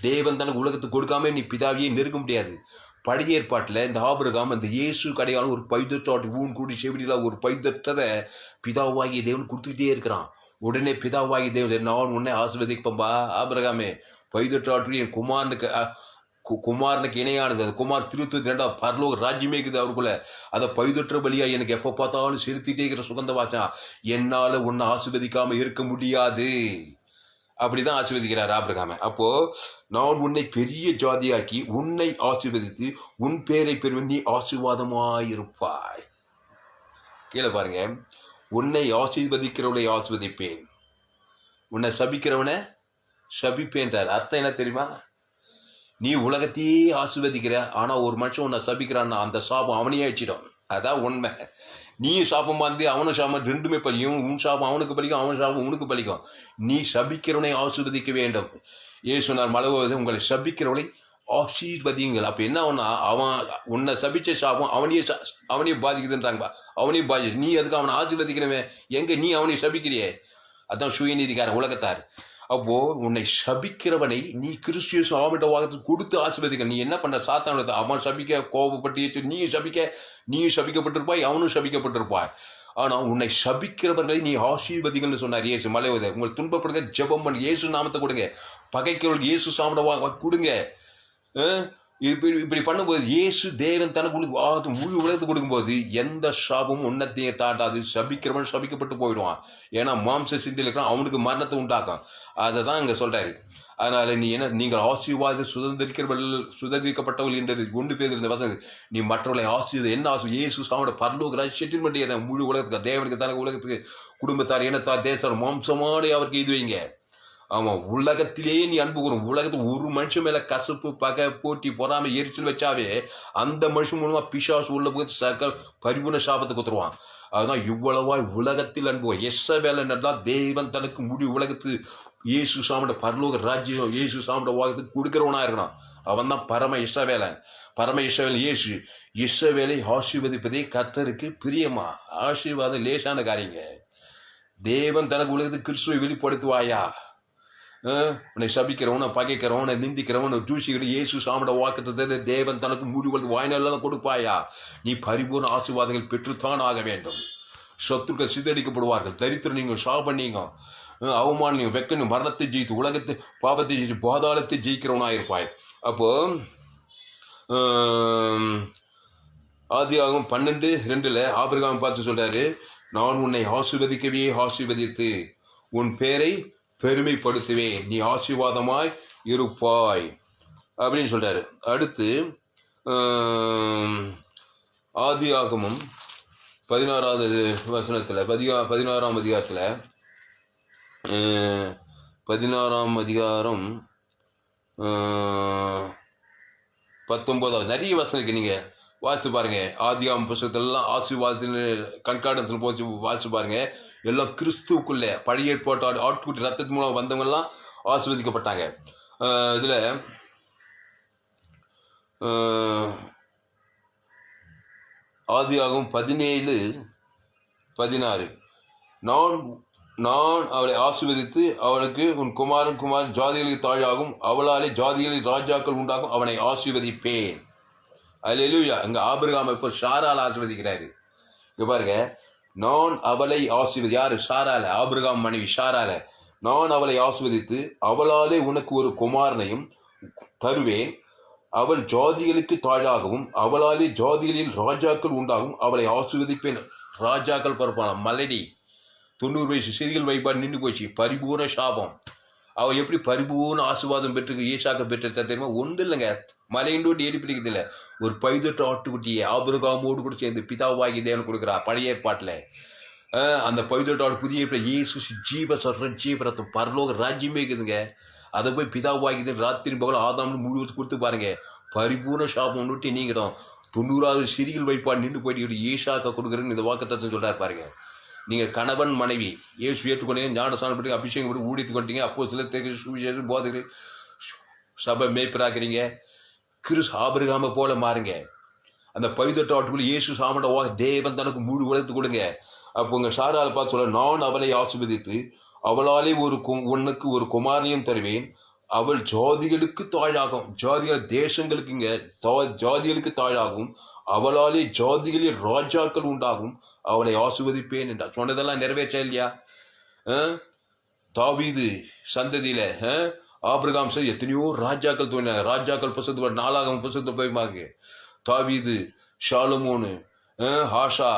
தேவன் தனக்கு உலகத்துக்கு கொடுக்காம நீ பிதாவையே நெருங்க முடியாது. பழைய ஏற்பாட்டில் இந்த ஆபிரகாம் அந்த இயேசு கடையாலும் ஒரு பைதற்றாட்டி ஊன் கூடி செவிடியில் ஒரு பைதற்றதை பிதாவாகிய தேவன் கொடுத்துக்கிட்டே இருக்கிறான். உடனே பிதாவாகி தேவன் நான் உன்னை ஆசீர்வதிப்பம்பா. ஆபிரகாமே பைதற்றாற்றி என் குமாரனுக்கு இணையானது. அது குமார் திருத்துவத்தி 2 பரலோக ராஜ்யமே இருக்குது அவருக்குள்ள. அதை பைதற்ற பலியா எனக்கு எப்போ பார்த்தாலும் செலுத்திட்டே இருக்கிற சுகந்த வாச்சா என்னால் உன்னை ஆசீர்வதிக்காம இருக்க முடியாது. அப்படிதான் ஆசீர்வதிக்கிறார் ஆபிரகாம. அப்போ நான் உன்னை பெரிய ஜாதியாக்கி உன்னை ஆசீர்வதித்து உன் பேரை பெறுவேன் நீ ஆசீர்வாதமாயிருப்பாய். கீழே பாருங்க. உன்னை ஆசீர்வதிக்கிறவனை ஆசீர்வதிப்பேன், உன்னை சபிக்கிறவனை சபிப்பேன்றார். அர்த்தம் என்ன தெரியுமா? நீ உலகத்தையே ஆசீர்வதிக்கிற, ஆனா ஒரு மனுஷன் உன்னை சபிக்கிறான்னா அந்த சாபம் அவனையே வச்சிடும். அதான் உண்மை. நீ சாபம் வந்து அவனும் சாபம் ரெண்டுமே பலிக்கும். உன் சாபம் அவனுக்கு பலிக்கும், அவன் சாபம் உனக்கு பலிக்கும். நீ சபிக்கிறவனை ஆசீர்வதிக்க வேண்டும். ஏசுனார் மலவுவது உங்களை சபிக்கிறவனை ஆசீர்வதிங்கள். அப்போ என்ன ஆகும்னா, அவன் உன்னை சபிச்ச சாபம் அவனையே பாதிக்குதுன்றாங்கப்பா. அவனையும் பாதிச்சு நீ அதுக்கு அவனை ஆசீர்வதிக்கிறவன் எங்கே நீ அவனை சபிக்கிறியே? அதான் சுயநீதிக்காரன் உலகத்தார். அப்போ உன்னை சபிக்கிறவனை நீ கிறிஸ்டியஸ் அவன்கிட்ட வாகத்துக்கு கொடுத்து ஆசீர்வதிக்க. நீ என்ன பண்ண? சாத்தானத்தை அவன் சபிக்க கோபப்பட்டு நீயும் சபிக்கப்பட்டிருப்பாய், அவனும் சபிக்கப்பட்டிருப்பாய். ஆனால் உன்னை சபிக்கிறவர்களை நீ ஆசீர்வதிகள்னு சொன்னார் இயேசு. மலைவதை உங்களை துன்பப்படுங்க, ஜெபம் பண்ணி இயேசு நாமத்தை கொடுங்க. பகைக்கிறவர்களுக்கு இயேசு சாமட கொடுங்க. இப்படி பண்ணும்போது இயேசு தேவன் தனக்கு முழு உலகத்துக்கு கொடுக்கும்போது எந்த சாபமும் உன்னத்தையே தாண்டாது. சபிக்கிறவன் சபிக்கப்பட்டு போயிடுவான். ஏன்னா மாம்ச சிந்தையில் இருக்கிறான், அவனுக்கு மரணத்தை உண்டாக்கும். அதை தான் இங்கே சொல்கிறாரு. அதனால் நீ என்ன, நீங்கள் ஆசீர்வாத சுதந்திரிக்கப்பட்டவர்கள் என்று 1 பேர் இருந்த வசதி, நீ மற்றவர்களை ஆசீர்வாத என்ன இயேசு சாமோட பரலோக செட்டில்மெண்ட் தான் முழு உலகத்துக்கு, தேவனுக்கு தனக்கு உலகத்துக்கு குடும்பத்தார் இனத்தார் தேசத்தார் மாம்சமான அவருக்கு இது வைங்க. ஆமாம், உலகத்திலேயே நீ அன்பு கூறும். உலகத்துக்கு ஒரு மனுஷன் மேலே கசப்பு பகை போட்டி பொறாமை எரிச்சல் வச்சாவே அந்த மனுஷன் மூலமாக பிசாசு உள்ள போய் சகல் பரிபூர்ண சாபத்தை கொடுத்துருவான். அதுதான் இவ்வளவாய் உலகத்தில் அன்பு. வேலை நல்லா தேவன் தனக்கு முடி உலகத்துக்கு இயேசு சாமோட பரலோக ராஜ்யம் இயேசு சாமோட உலகத்துக்கு கொடுக்குறவனா இருக்கிறான். அவன் தான் பரம இஸ்ரவேலன். பரம இஸ்ரவேல் இயேசு. இஸ்ரவேலை ஆசீர்வதிப்பதே கர்த்தருக்கு பிரியமா? ஆசீர்வாதம் லேசான காரியங்க. தேவன் தனக்கு உலகத்துக்கு கிறிஸ்துவை வெளிப்படுத்துவாயா? உன்னை சபிக்கிறவனை பகைக்கிறவனை நிந்திக்கிறவனை தூசிக்கிற இயேசு சாமோட வாக்குத்தத்தத்தை தேவன் தனக்கு முடிவுறது வாய்நாளெல்லாம் கொடுப்பாயா? நீ பரிபூர்ண ஆசீர்வாதங்கள் பெற்றுத்தான் ஆக வேண்டும். சத்துருக்கள் சிதறடிக்கப்படுவார்கள். தரித்திரம் நீங்கள் சாபம் நீங்க அவமானம் நீங்கள் வெக்கணும். மரணத்தை ஜெயித்து உலகத்தை பாவத்தை ஜெயித்து பாதாளத்தை ஜெயிக்கிறவனாக இருப்பாய். அப்போ ஆதியாகமம் 12:2 ஆபிரகாம் பார்த்து சொல்றாரு, நான் உன்னை ஆசீர்வதிக்கவே ஆசீர்வதித்து உன் பேரை பெருமைப்படுத்துவேன், நீ ஆசீர்வாதமாய் இருப்பாய் அப்படின்னு சொல்றாரு. அடுத்து ஆதியாகமம் 16வது வசனத்தில் 16ஆம் அதிகாரத்தில் 16ஆம் அதிகாரம் 19வது நிறைய வசனத்துக்கு நீங்கள் வாசித்து பாருங்க. ஆதியாகமம் புத்தகத்திலலாம் ஆசீர்வாதத்தின் கண்காடத்தில் போச்சு வாசித்து பாருங்க. எல்லாம் கிறிஸ்துவுக்குள்ளே பழைய ஏற்பாட்டு ஆட்குட்டி ரத்தத்தின் மூலம் வந்தவங்கெல்லாம் ஆசீர்வதிக்கப்பட்டாங்க. இதில் ஆதியாகமம் 17:16 நான் அவளை ஆசீர்வதித்து அவனுக்கு உன் குமாரன் ஜாதிகளுக்கு தாழாகும், அவளாலே ஜாதிகளில் ராஜாக்கள் உண்டாகும், அவனை ஆசீர்வதிப்பேன். அல்லேலூயா. அங்கே ஆபிரகாம் இப்போ சாரால் ஆசீர்வதிக்கிறாரு. இங்கே பாருங்க, நான் அவளை யாரு? சாரால, ஆபிரகாம் மனைவி சாரால. நான் அவளை ஆசீர்வதித்து அவளாலே உனக்கு ஒரு குமாரனையும் தருவேன், அவள் ஜாதிகளுக்கு தாழாகவும் அவளாலே ஜாதிகளில் ராஜாக்கள் உண்டாகும், அவளை ஆசீர்வதிப்பேன். ராஜாக்கள் பிறப்பான மலடி 90 வயசு சிறிகள் வைப்பாடு நின்று போச்சு. பரிபூர்ண சாபம். அவள் எப்படி பரிபூர்ண ஆசீர்வாதம் பெற்று ஈசாக்க பெற்று தெரியுமா? ஒன்றும் இல்லைங்க, மலையண்டோட்டு ஏறி பிடிக்கிறதில்ல. ஒரு பைதொட்டு ஆட்டுக்குட்டியை ஆபிரகாமோடு கூட சேர்ந்து பிதாவாகி தேவன் கொடுக்குறா பழைய ஏற்பாட்டில். அந்த பைதொட்டு ஆட்டு புதிய இயேசு ஜீவரத்தம் பரலோக ராஜ்யமே இருக்குதுங்க. அதை போய் பிதாவாகிது ராத்திரி பகல் ஆதாம் முழுவதும் கொடுத்து பாருங்க. பரிபூர்ண சாபம் விட்டு நீங்கிடும். 90வது சிறிகள் வைப்பாடு நின்று போயிட்டு ஈசாக்க கொடுக்குறேன்னு இந்த வாக்குத்தத்தம் சொல்கிறார் பாருங்க. நீங்கள் கணவன் மனைவி இயேசு ஏற்றுக்கொண்டீங்க, ஞானஸ்நானம் பண்ணி அபிஷேகம் பண்ணி ஊழியத்துக்கு கொண்டீங்க, அப்போ சில சுவிசேஷம் போதைகள் சபை மேய்ப்பராக்கிறீங்க. ஆபிரகாமை போல மாறுங்க. அந்த பைதொட்டு ஆட்டுக்குள்ள இயேசு சாமோட தேவன் தனக்கு முழு உலகத்து கொடுங்க. அப்போ உங்கள் சாரால் பார்த்து சொல்ல, நான் அவளை ஆசீர்வதித்து அவளாலே உனக்கு ஒரு குமாரனையும் தருவேன், அவள் ஜாதிகளுக்கு தாழாகும். ஜாதிகள் தேசங்களுக்கு இங்கே ஜாதிகளுக்கு தாழாகும், அவளாலே ஜாதிகளில் ராஜாக்கள் உண்டாகும், அவளை ஆசீர்வதிப்பேன் என்றார். சொன்னதெல்லாம் நிறைவேற்றா இல்லையா? தாவீது சந்ததியில ஆபிரகாம் சரி எத்தனையோ ராஜாக்கள் தோணினாங்க. ராஜாக்கள் புத்தகத்து 4ஆம் புத்தகத்தை போய் தாவீது, ஷாலமோனு, ஹாஷா,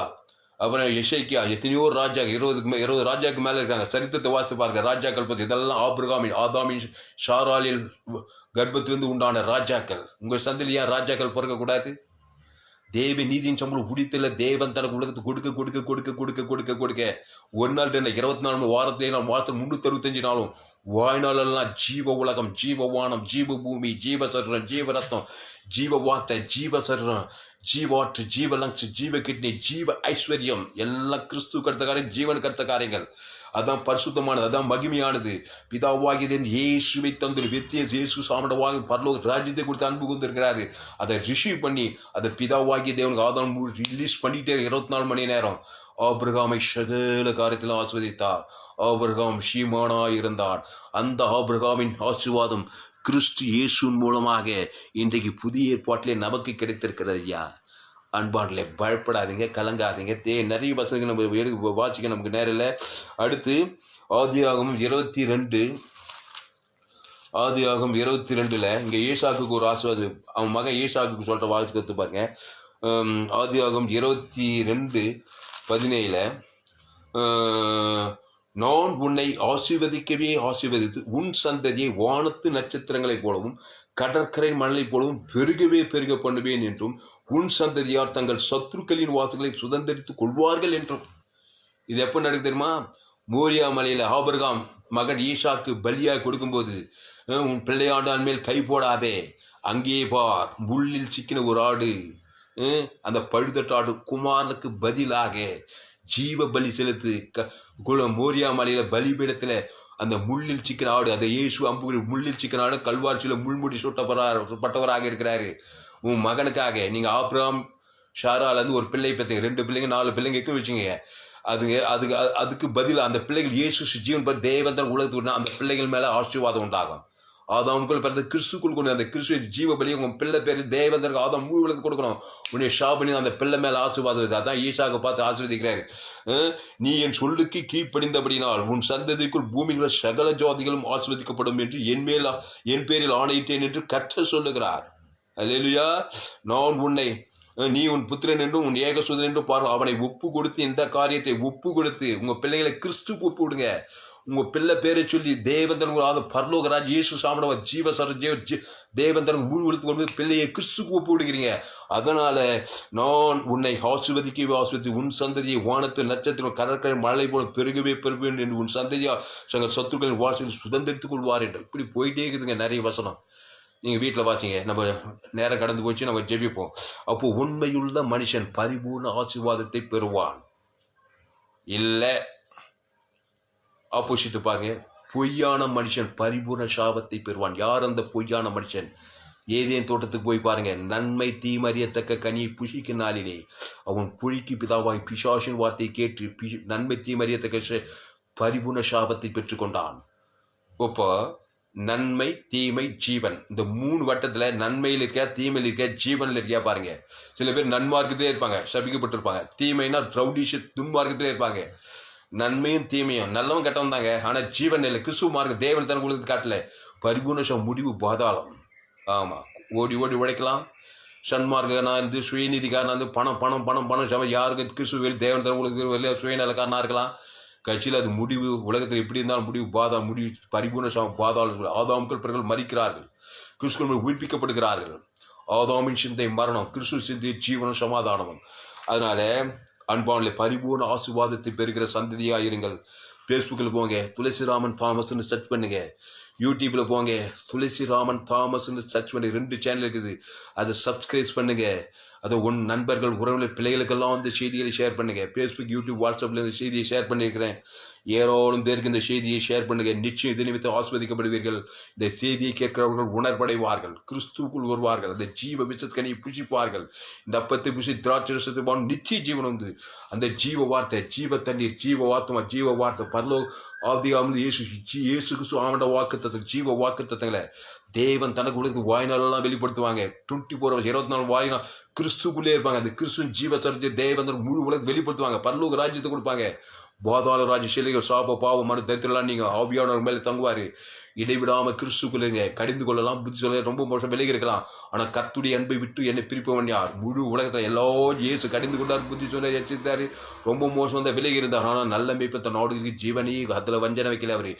அப்புறம் எசேக்கியா, எத்தனையோ ராஜா 20 ராஜாக்கு மேலே இருக்காங்க. சரித்திரத்தை வாசித்து பாருங்க. ராஜாக்கள் பற்றி இதெல்லாம் ஆதாமின் ஷாராலில் கர்ப்பத்திலிருந்து உண்டான ராஜாக்கள். உங்கள் சந்தில் ஏன் ராஜாக்கள் பிறக்கக்கூடாது? தேவ நீதியின் சம்பளம் குடித்தல தேவன் தனக்கு உலகத்தை கொடுக்க கொடுக்க கொடுக்க கொடுக்க கொடுக்க கொடுக்க ஒரு நாள் 24 வாரத்திலே மாதம் 365 நாளும் வாழ்நாளெல்லாம் ஜீவ உலகம், ஜீவ வானம், ஜீவ பூமி, ஜீவ சரீரம், ஜீவ ரத்தம், ஜீவ வார்த்தை, ஜீவ சரீரம், ஜீவாற்று, ஜீவ லங்ஸ், ஜீவ கிட்னி, ஜீவ ஐஸ்வர்யம் எல்லாம் கிறிஸ்து கருத்த காரியம், ஜீவன் கருத்த காரியங்கள். அதான் பரிசுத்தமானது, அதான் மகிமையானது. பிதாவாகிய இயேசுவை தந்து இயேசு சாமடவாக பரலோக ராஜ்யத்தை கொடுத்து அன்பு கொண்டிருக்கிறாரு. அதை ரிசீவ் பண்ணி அதை பிதாவாகிய தேவனுக்கு ஆதாரம் ரிலீஸ் பண்ணிட்டே 24 மணி நேரம். ஆபிரகாமை சகல காரியத்தில் ஆஸ்வதித்தார். ஆபிரகாம் சீமானாய் இருந்தார். அந்த ஆபிரகாமின் ஆசீர்வாதம் கிறிஸ்து இயேசுவின் மூலமாக இன்றைக்கு புதிய ஏற்பாட்டிலே நமக்கு கிடைத்திருக்கிறது. ஐயா அன்பான்ல பயப்படாதீங்க, கலங்காதீங்க. நிறைய வசதிகள் நம்ம வாசிக்க நமக்கு நேரம் இல்லை. அடுத்து ஆதியாகமம் 22 இங்கே ஈசாக்குக்கு ஒரு ஆசீர்வாதம் அவன் மகன் ஈசாக்குக்கு சொல்கிற வாசிக்கிறது பாருங்க. ஆதியாகமம் 22:17 நான் உன்னை ஆசீர்வதிக்கவே ஆசீர்வதித்து உன் சந்ததியை வானத்து நட்சத்திரங்களைப் போலவும் கடற்கரை மணலைப் போலவும் பெருகவே பெருக பண்ணுவேன் என்றும் உன் சந்ததியார் தங்கள் சத்துருக்களின் வாசல்களை சுதந்திரித்துக் கொள்வார்கள் என்றும். இது எப்போ நடக்கு தெரியுமா? மோரியா மலையில் ஆபிரகாம் மகன் ஈசாக்கு பலியாக கொடுக்கும்போது, உன் பிள்ளையாண்டான் மேல் கை போடாதே, அங்கேயே பார் முள்ளில் சிக்கின ஒரு ஆடு, அந்த பழுதட்டாடு குமாரனுக்கு பதிலாக ஜீவ பலி செலுத்து. மோரியா மலையில பலிபீடத்துல அந்த முள்ளில் சிக்கன ஆடு, அந்த இயேசு அம்பு முள்ளில் சிக்கன ஆடு கல்வாரிசியில முள்முடி சுட்டப்பட்டவராக இருக்கிறாரு. உன் மகனுக்காக நீங்க ஆபிரகாம் ஷாரால இருந்து ஒரு பிள்ளை பெற்றீங்க, 2 பிள்ளைங்க 4 பிள்ளைங்க வச்சுங்க. அதுக்கு பதில் அந்த பிள்ளைகள் இயேசு ஜீவன் தேவன் உலகத்துக்கு அந்த பிள்ளைகள் மேல ஆசீர்வாதம் உண்டாகும். ஆதாமுக்குள் பிறந்த கிறிஸ்துக்குள் கொண்டு அந்த கிறிஸ்துவ ஜீவ பலி உங்க பிள்ளை பேர் தேவந்தருக்கு ஆதாம் முழு உலகத்துக்கு கொடுக்கணும். உன்னை ஷாபனி அந்த பிள்ளை மேல ஆசீர்வாதம். அதான் ஈசாக்கு பார்த்து ஆசீர்வதிக்கிறாரு. நீ என் சொல்லுக்கு கீழ்ப்படிந்தபடினால் உன் சந்ததிக்குள் பூமியில் சகல ஜாதிகளும் ஆசீர்வதிக்கப்படும் என்று என் பேரில் ஆணையிட்டேன் என்று கர்த்தர் சொல்லுகிறார். அல்லேலூயா. நான் உன்னை நீ உன் புத்திரன் என்றும் உன் ஏகசுதன் என்றும் பாரு. அவனை ஒப்பு கொடுத்து இந்த காரியத்தை ஒப்பு கொடுத்து உங்க பிள்ளைகளை கிறிஸ்துக்கு ஒப்பு விடுங்க. உங்க பிள்ளை பேரை சொல்லி தேவந்தன் பரலோகராஜ் இயேசு சாமடவர் ஜீவ தேவந்தன் மூழ்கி கொடுத்து கொண்டு பிள்ளையை கிறிஸ்துக்கு ஒப்பு விடுகிறீங்க. அதனால நான் உன்னை ஆசீர்வதிக்கவே ஆசீர்வதி உன் சந்ததியை வானத்து நட்சத்திரம் கடற்கரை மழை போல பெருகவே பெருகுவேன் என்று உன் சந்ததியா சத்துருக்களின் வாசலில் சுதந்திரித்துக் கொள்வார் என்று. இப்படி போயிட்டே இருக்குதுங்க நிறைய வசனம். நீங்கள் வீட்டில் வாசிங்க. நம்ம நேரம் கடந்து போச்சு, நம்ம ஜெபிப்போம். அப்போ உண்மையுள்ள மனுஷன் பரிபூர்ண ஆசீர்வாதத்தை பெறுவான். இல்லை ஆப்போசிட் பாருங்க, பொய்யான மனுஷன் பரிபூர்ண சாபத்தை பெறுவான். யார் அந்த பொய்யான மனுஷன்? ஏதேன் தோட்டத்துக்கு போய் பாருங்க. நன்மை தீமறியத்தக்க கனியை புசிக்கும் நாளிலே அவன் புழிக்கு பிதாவாய் பிசாசின் வார்த்தையை கேட்டு நன்மை தீமறியத்தக்க பரிபூர்ண சாபத்தை பெற்றுக்கொண்டான். இப்போ நன்மை தீமை ஜீவன், இந்த 3 வட்டத்தில் நன்மையில் இருக்க, தீமையில் இருக்க, ஜீவனில் இருக்கியா பாருங்க. சில பேர் நன்மார்க்கத்திலே இருப்பாங்க, சபிக்கப்பட்டிருப்பாங்க. தீமைனா ரவுடிஷ துன்மார்க்கத்திலே இருப்பாங்க. நன்மையும் தீமையும் நல்லவன் கெட்டவன் தாங்க. ஆனால் ஜீவன் இல்லை. கிறிஸ்துவ மார்க்க தேவன் தனக்கு கொடுத்து காட்டல. பரிபூர்ண முடிவு பாதாளம். ஆமாம், ஓடி ஓடி உழைக்கலாம். சன்மார்க்கனா இருந்து சுயநீதிக்காரனா இருந்து பணம் பணம் பணம் பணம் சம யாருக்கு கிறிஸ்துவில் தேவன் தனக்கு கொடுத்து வெளியே சுயநலக்காரனா இருக்கலாம். கட்சியில் அது முடிவு. உலகத்தில் எப்படி இருந்தாலும் முடிவு பாதாளம். முடிவு பரிபூர்ண பாதாளர்கள். ஆதாமுக்கள் பிறகு மறிக்கிறார்கள், கிறிஸ்துவ உயிர்ப்பிக்கப்படுகிறார்கள். ஆதாமின் சிந்தை மரணம், கிறிஸ்துவ சிந்தை ஜீவனும் சமாதானமும். அதனால அன்பான பரிபூர்ண ஆசீர்வாதத்தை பெறுகிற சந்ததியாக இருங்கள். ஃபேஸ்புக்கில் போங்க, துளசிராமன் தாமஸ்ன்னு சர்ச் பண்ணுங்க. யூடியூப்பில் போங்க, துளசிராமன் தாமஸ்ன்னு சர்ச் பண்ணி 2 சேனல் இருக்குது. அதை சப்ஸ்கிரைப் பண்ணுங்க. அதை உன் நண்பர்கள் உறவுகள் பிள்ளைகளுக்கெல்லாம் செய்திகளை ஷேர் பண்ணுங்க. ஃபேஸ்புக், யூடியூப், வாட்ஸ்அப்பில் இந்த செய்தியை ஷேர் பண்ணியிருக்கிறேன். ஏராளம் பேருக்கு இந்த செய்தியை ஷேர் பண்ணுங்க. நிச்சயம் இது நிமித்தம் ஆஸ்வதிக்கப்படுவீர்கள். இந்த செய்தியை கேட்கிறவர்கள் உணர்வடைவார்கள், கிறிஸ்துவுக்குள் வருவார்கள், அந்த ஜீவ விஷக்கனியை புசிப்பார்கள். இந்த அப்பத்தை புசி திராட்சரசத்தை நிச்சய ஜீவன் வந்து அந்த ஜீவ வார்த்தை, ஜீவ தண்ணீர், ஜீவ வார்த்தமா, ஜீவ வார்த்தை பரலோ ஆதியாகமம் இயேசு கிறிஸ்து ஆண்ட வாக்குத்தத்தம், ஜீவ வாக்குத்தத்தங்களை தேவன் தனக்கு உலகத்து வாய்நாளெல்லாம் வெளிப்படுத்துவாங்க. 24 hours 24 வாயினா கிறிஸ்துக்குள்ளே இருப்பாங்க. அந்த கிறிஸ்து ஜீவ சர்ஜை தேவன் முழு உலகத்தை வெளிப்படுத்துவாங்க. பரலோக ராஜ்யத்தை கொடுப்பாங்க. பாதாள ராஜ்ய சிலைகள் சாப பாவம் மன தரித்திரலாம் நீங்கள் ஆவியானவர் மேலே தங்குவார். இடைவிடாமல் கிறிஸ்துக்குள்ளே கடிந்து கொள்ளலாம். புத்தி சொல்ல ரொம்ப மோசம் விலகி இருக்கலாம். ஆனால் கர்த்தருடைய அன்பை விட்டு என்னை பிரிப்பவன் யார்? முழு உலகத்தை எல்லாரும் இயேசு கடிந்து கொண்டார், புத்தி சொல்ல எச்சரித்தார். ரொம்ப மோசம் தான் விலகி இருந்தார். ஆனால் நல்ல மேய்ப்பத்த நாடுகளுக்கு ஜீவனே அதில் வஞ்சனை வைக்கல. அவர்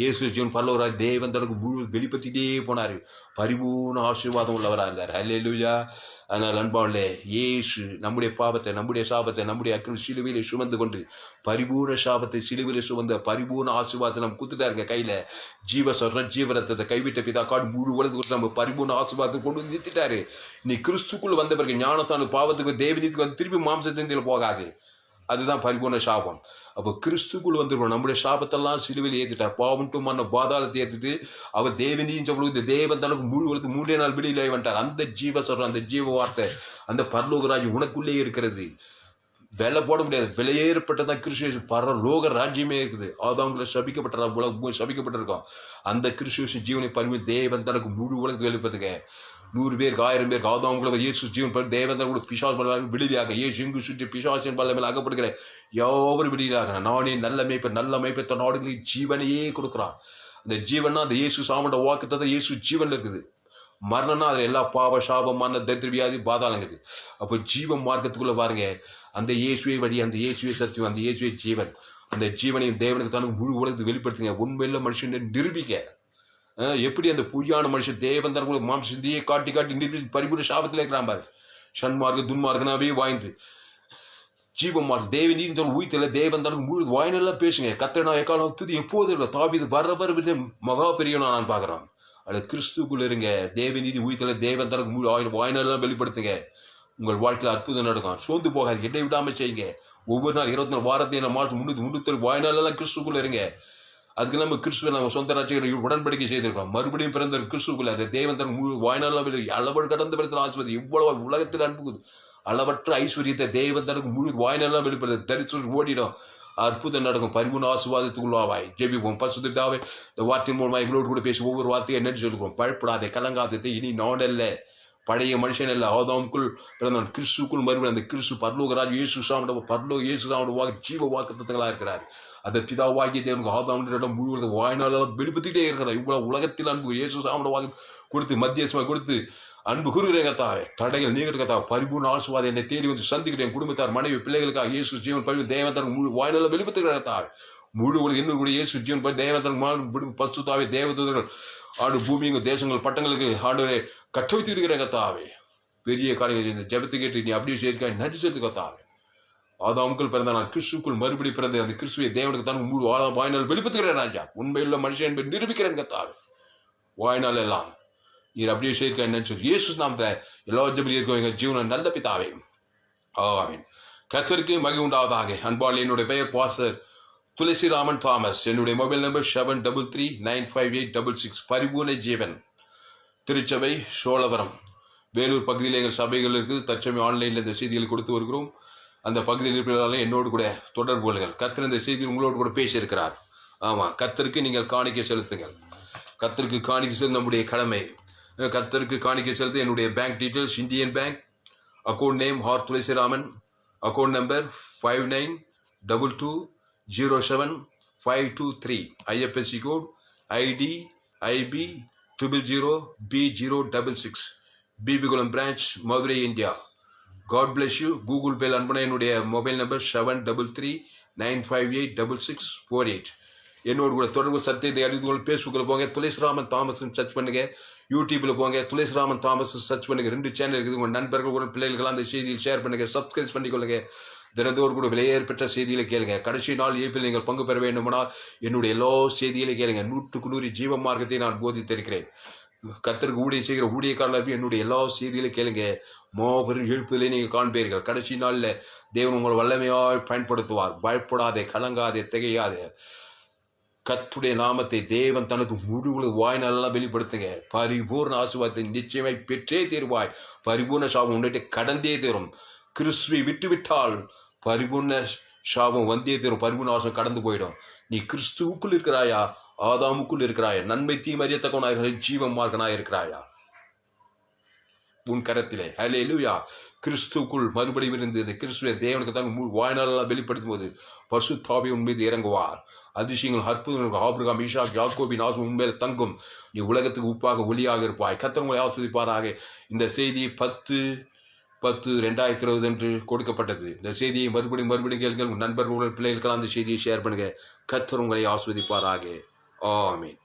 இயேசு ஜீவன் பரலோகராஜ் தேவன் தனக்கு முழு வெளிப்படுத்திட்டே போனார். பரிபூர்ண ஆசீர்வாதம் உள்ளவராக இருந்தார். அல்லேலூயா. அதனால் அன்பாளே, இயேசு நம்முடைய பாவத்தை, நம்முடைய சாபத்தை, நம்முடைய அக்கிரம சிலுவையிலே சுமந்து கொண்டு பரிபூர்ண சாபத்தை சிலுவையிலே சுமந்த பரிபூர்ண ஆசீர்வாதத்தை நம்ம குத்துட்டாருங்க கையில். ஜீவரத்தத்தை கைவிட்ட பிதா காடு முழு உலகத்து கொடுத்து நம்ம பரிபூர்ண ஆசீர்வாதத்தை கொண்டு வந்து நிறுத்திட்டாரு. நீ கிறிஸ்துக்குள் வந்த பிறகு ஞானத்தான பாவத்துக்கு தேவனீதிக்கு வந்து திருப்பி மாம்சத்தின் போகாது. அதுதான் பரிபூர்ண சாபம். அப்போ கிறிஸ்துக்குள் வந்துருவோம். நம்முடைய சாபத்தெல்லாம் சிலுவையில் ஏற்றிட்டார். பாவம்ட்டும் மன்ன பாதாளத்தை ஏற்றிட்டு அவர் தேவனியும் சொல்லுவது இந்த தேவன் தனக்கு முழு உலகத்து 3 நாள் விடுதலை வந்துட்டார். அந்த ஜீவ சொல்கிறோம், அந்த ஜீவ வார்த்தை, அந்த பரலோகராஜ் உனக்குள்ளே இருக்கிறது. விலை போட முடியாது. விலையேறப்பட்டதான் கிறிஸ்து பரலோக ராஜ்யமே இருக்குது. அவங்களை சபிக்கப்பட்ட உலகம் சபிக்கப்பட்டிருக்கோம். அந்த கிறிஸ்து ஜீவனை பரிவு தேவன் தனக்கு முழு உலகத்து வெளிப்படுத்துங்க. 100 பேருக்கு 1000 பேருக்கு ஆதாமுக்குள்ள இயேசு ஜீவன் பண்ணி தேவன் கூட பிசாசு விடுதலையாக இயேசு இங்கு சுற்றி பிசாசின் பல்ல மேல் அகப்படுகிற யாவரும் விடுதலையாக நானே நல்ல மேய்ப்பை தன் நாடுகளில் ஜீவனையே கொடுக்குறான். அந்த ஜீவன்னா அந்த இயேசு சாமண்ட வாக்குத்தத்தை இயேசு ஜீவன் இருக்குது. மரணம்னா அதில் எல்லா பாவ சாபமான தரித்திர வியாதி பாதாளங்குது. அப்போ ஜீவன் மார்க்கத்துக்குள்ளே பாருங்க, அந்த இயேசுவை வழி, அந்த இயேசுவை சத்தியம், அந்த இயேசுவை ஜீவன், அந்த ஜீவனையும் தேவனுக்கு தானும் முழு உலகத்தை வெளிப்படுத்துங்க. உண்மையில மனுஷன் நிரூபிக்க. எப்படி அந்த பொய்யான மனுஷன் தேவன் தனக்குள்ள மாம்சத்தையே காட்டி நிரூபி பரிபூர்ண சாபத்தில் இருக்கிறான் பாரு. சன்மார்க்கு துன்மார்க்கனாவே வாய்ந்து ஜீவமார்க்கு தேவன் சொல்ல உயிர்த்தல தேவன் தனக்கு முழு வாயினெல்லாம் பேசுங்க. கத்திரனா எக்காலம் துதி எப்போதும் இல்லை. தாவீது வர மகா பெரியவனா நான் பார்க்குறான். அது கிறிஸ்துக்குள்ள இருங்க. தேவநீதி உயிர்த்தல தேவன் தனக்கு முழு வாயினெல்லாம் வெளிப்படுத்துங்க. உங்கள் வாழ்க்கையில் அற்புதம் நடக்கும். சோர்ந்து போகாது. எட்டை விடாமல் செய்யுங்க. ஒவ்வொரு நாள் 24 வாரத்தை மார்ச் 303 வாயினாலெல்லாம் கிறிஸ்துக்குள்ள இருங்க. அதுக்கு நம்ம கிறிஸ்துவ நம்ம சொந்த ராஜ்யங்களை உடன்படிக்கை செய்திருக்கோம். மறுபடியும் பிறந்த கிறிஸ்துக்குள்ள அந்த தேவன் தன் முழு வாய்நாள் அளவு கடந்த பிறந்த ஆசிர்வாதம் இவ்வளவு உலகத்தில் அனுப்புகுது. அளவற்ற ஐஸ்வர்யத்தை தேவன் தனக்கு முழு வாய்நாளெல்லாம் வெளிப்படுது. தரிசனம் ஓடிடும். அற்புதம் நடக்கும். பரிபூர்ண ஆசீர்வாதத்துக்குள்ளாவாய் ஜெபிப்போம். பரிசுத்தாவே இந்த வார்த்தையின் மூலமாக எங்களோடு கூட பேசி ஒவ்வொரு வார்த்தையை என்னென்னு சொல்லுவோம். பயப்படாதே, கலங்காதே, இனி நாடல்ல பழைய மனுஷன் அல்ல, ஆதாமுக்குள் பிறந்தவன் கிறிஸ்துக்குள் மறுபடியும் அந்த கிறிஸ்து பரலோகராஜ் இயேசு சாமோட பரலோக இயேசு சாமோட ஜீவ வாக்குத்தத்தங்களாக இருக்கிறார். அந்த பிதாவாகிய தேவனுக்கு ஆதாமுடைய முழு வாய்நாளெல்லாம் வெளிப்படுத்திக்கிட்டே இருக்கிறார். இவ்வளவு உலகத்தில் அன்பு இயேசு சாமோட வாக்கு கொடுத்து மத்தியசமாக கொடுத்து அன்பு கூறுகிறேன் கத்தாவே. தடைகள் நீங்கள் கத்தாவே பரிபூர்ண ஆசீர்வாதம் என்னை தேடி வந்து சந்திக்கிறேன். குடும்பத்தார் மனைவி பிள்ளைகளுக்காக இயேசு ஜீவன் பரிவு தேவன் தனக்கு முழு வாய்நாளெல்லாம் வெளிப்படுத்துகிற கத்தாவே. முழு உலக இன்னும் கூட இயேசு ஜீவன் பரி தேவன் தனக்கு பசுத்தாவே தேவதூதர்கள் ஆண்டு பூமிங்க தேசங்கள் பட்டங்களுக்கு ஆண்டவரை கட்டவித்து இருக்கிற கத்தாவே. பெரிய காரியங்கள் செய்த ஜெபத்தை கேட்டு நீ அப்படியே சேர்க்க நடிச்சது கத்தாவே. ஆதாமுக்குள் பிறந்த நான் கிறிஸ்துக்குள் மறுபடி பிறந்த அந்த கிறிஸ்துவை தேவனுக்கு தான் முழு வாய்நாள் வெளிப்படுத்துகிறேன் ராஜா. உண்மையுள்ள மனுஷன் என்பதை நிரூபிக்கிறேன் கத்தாவே. வாய்நாள் எல்லாம் நீர் அப்படியே சேர்க்க என்னன்னு சொல்லி இயேசு நாமத்தை எல்லா ஜெபத்தில் இருக்கும் எங்கள் ஜீவன நல்ல பிதாவே. ஆமென். கர்த்தருக்கு மகிமை உண்டாவதாக. அன்பால் என்னுடைய பெயர் பாஸ்டர் துளசிராமன் தாமஸ். என்னுடைய மொபைல் நம்பர் 73395866. பரிபூர்ண ஜீவன் திருச்சபை சோழவரம் வேலூர் பகுதியில் எங்கள் சபைகள் இருக்குது. தற்சமயம் ஆன்லைனில் இந்த செய்திகளை கொடுத்து வருகிறோம். அந்த பகுதியில் இருக்கிறதால என்னோடு கூட தொடர்பு கொள்ளுங்கள். கர்த்தர் இந்த செய்தி உங்களோடு கூட பேசியிருக்கிறார். ஆமாம், கர்த்தருக்கு நீங்கள் காணிக்கை செலுத்துங்கள். கர்த்தருக்கு காணிக்கை செலுத்த நம்முடைய கடமை. கர்த்தருக்கு காணிக்கை செலுத்த என்னுடைய bank details Indian Bank account name R Thulasiraman, account number 5922075523, IFSC code ID IB 000B066, Bibikulam branch, Madurai, India. God bless you. Google பேல அனுப்பின என்னுடைய மொபைல் நம்பர் 7399586648. என்னோடு கூட தொடர்பு சத்தியத்தை அறிந்து ஃபேஸ்புக்கில் போங்க, துளசிராமன் தாமஸ் சர்ச் பண்ணுங்க. யூடியூப்பில் போங்க, துளசிராமன் தாமஸ் சர்ச் பண்ணுங்க. 2 சேனல் இருக்குது. உங்கள் நண்பர்கள் கூட பிள்ளைகளுக்கெல்லாம் அந்த செய்தியில் ஷேர் பண்ணுங்க. சப்ஸ்கிரைப் பண்ணிக்கொள்ளுங்க. தினத்தோடு கூட விலையேற்பட்ட செய்திகளை கேளுங்க. கடைசி நாள் இயப்பில் நீங்கள் பங்கு பெற வேண்டுமானால் என்னுடைய எல்லா செய்திகளை கேளுங்க. 100க்கு 100 ஜீவ மார்க்கத்தை நான் போதித்திருக்கிறேன். கர்த்தருக்கு ஊழியம் செய்கிற ஊழியக்காரர்கள் என்னுடைய எல்லா செய்திகளை கேளுங்க. மாபெரும் எழுப்புதலை நீங்கள் காண்பீர்கள். கடைசி நாளில் தேவன் உங்களை வல்லமையாய் பயன்படுத்துவார். பயப்படாதே, கலங்காதே, திகையாதே. கர்த்தருடைய நாமத்தை தேவன் தனக்கு முழு வாய்நாளெல்லாம் வெளிப்படுத்துங்க. பரிபூர்ண ஆசீர்வாதத்தை நிச்சயமாய் பெற்றே தீர்வாய். பரிபூர்ண சாபம் உன்னிட்டு கடந்தே தீரும். கிறிஸ்துவை விட்டுவிட்டால் பரிபூர்ண சாபம் வந்தே தீரும். பரிபூர்ண ஆசீர்வாதம் கடந்து போயிடும். நீ கிறிஸ்துவுக்குள் இருக்கிறாயா? ஆதாமுக்குள் இருக்கிறாயா? நன்மை தீமை அறியத்தக்கவனாக ஜீவமார்க்கனாக இருக்கிறாயா? உன் கரத்திலே. ஹல்லேலூயா. கிறிஸ்துக்குள் மறுபடியும் இருந்தது. கிறிஸ்துவை தேவனுக்கு தான் வாய்நாளெல்லாம் வெளிப்படுத்தும் போது பரிசுத்த ஆவி உன் மீது இறங்குவார். அதிசயங்கள், அற்புதங்கள், ஆபிரகாம், ஈசாக், யாக்கோபின் ஆசீர்வாதம் உன்மேல் தங்கும். நீ உலகத்துக்கு உப்பாக ஒளியாக இருப்பாய். கர்த்தர் உங்களை ஆசீர்வதிப்பாராக. இந்த செய்தி 10/10/2020 என்று கொடுக்கப்பட்டது. இந்த செய்தியை மறுபடியும் கேளுங்கள். உங்கள் நண்பர்கள் பிள்ளைகளுக்கெல்லாம் அந்த செய்தியை ஷேர் பண்ணுங்க. கர்த்தர் உங்களை ஆசீர்வதிப்பாராக. ஆமென்.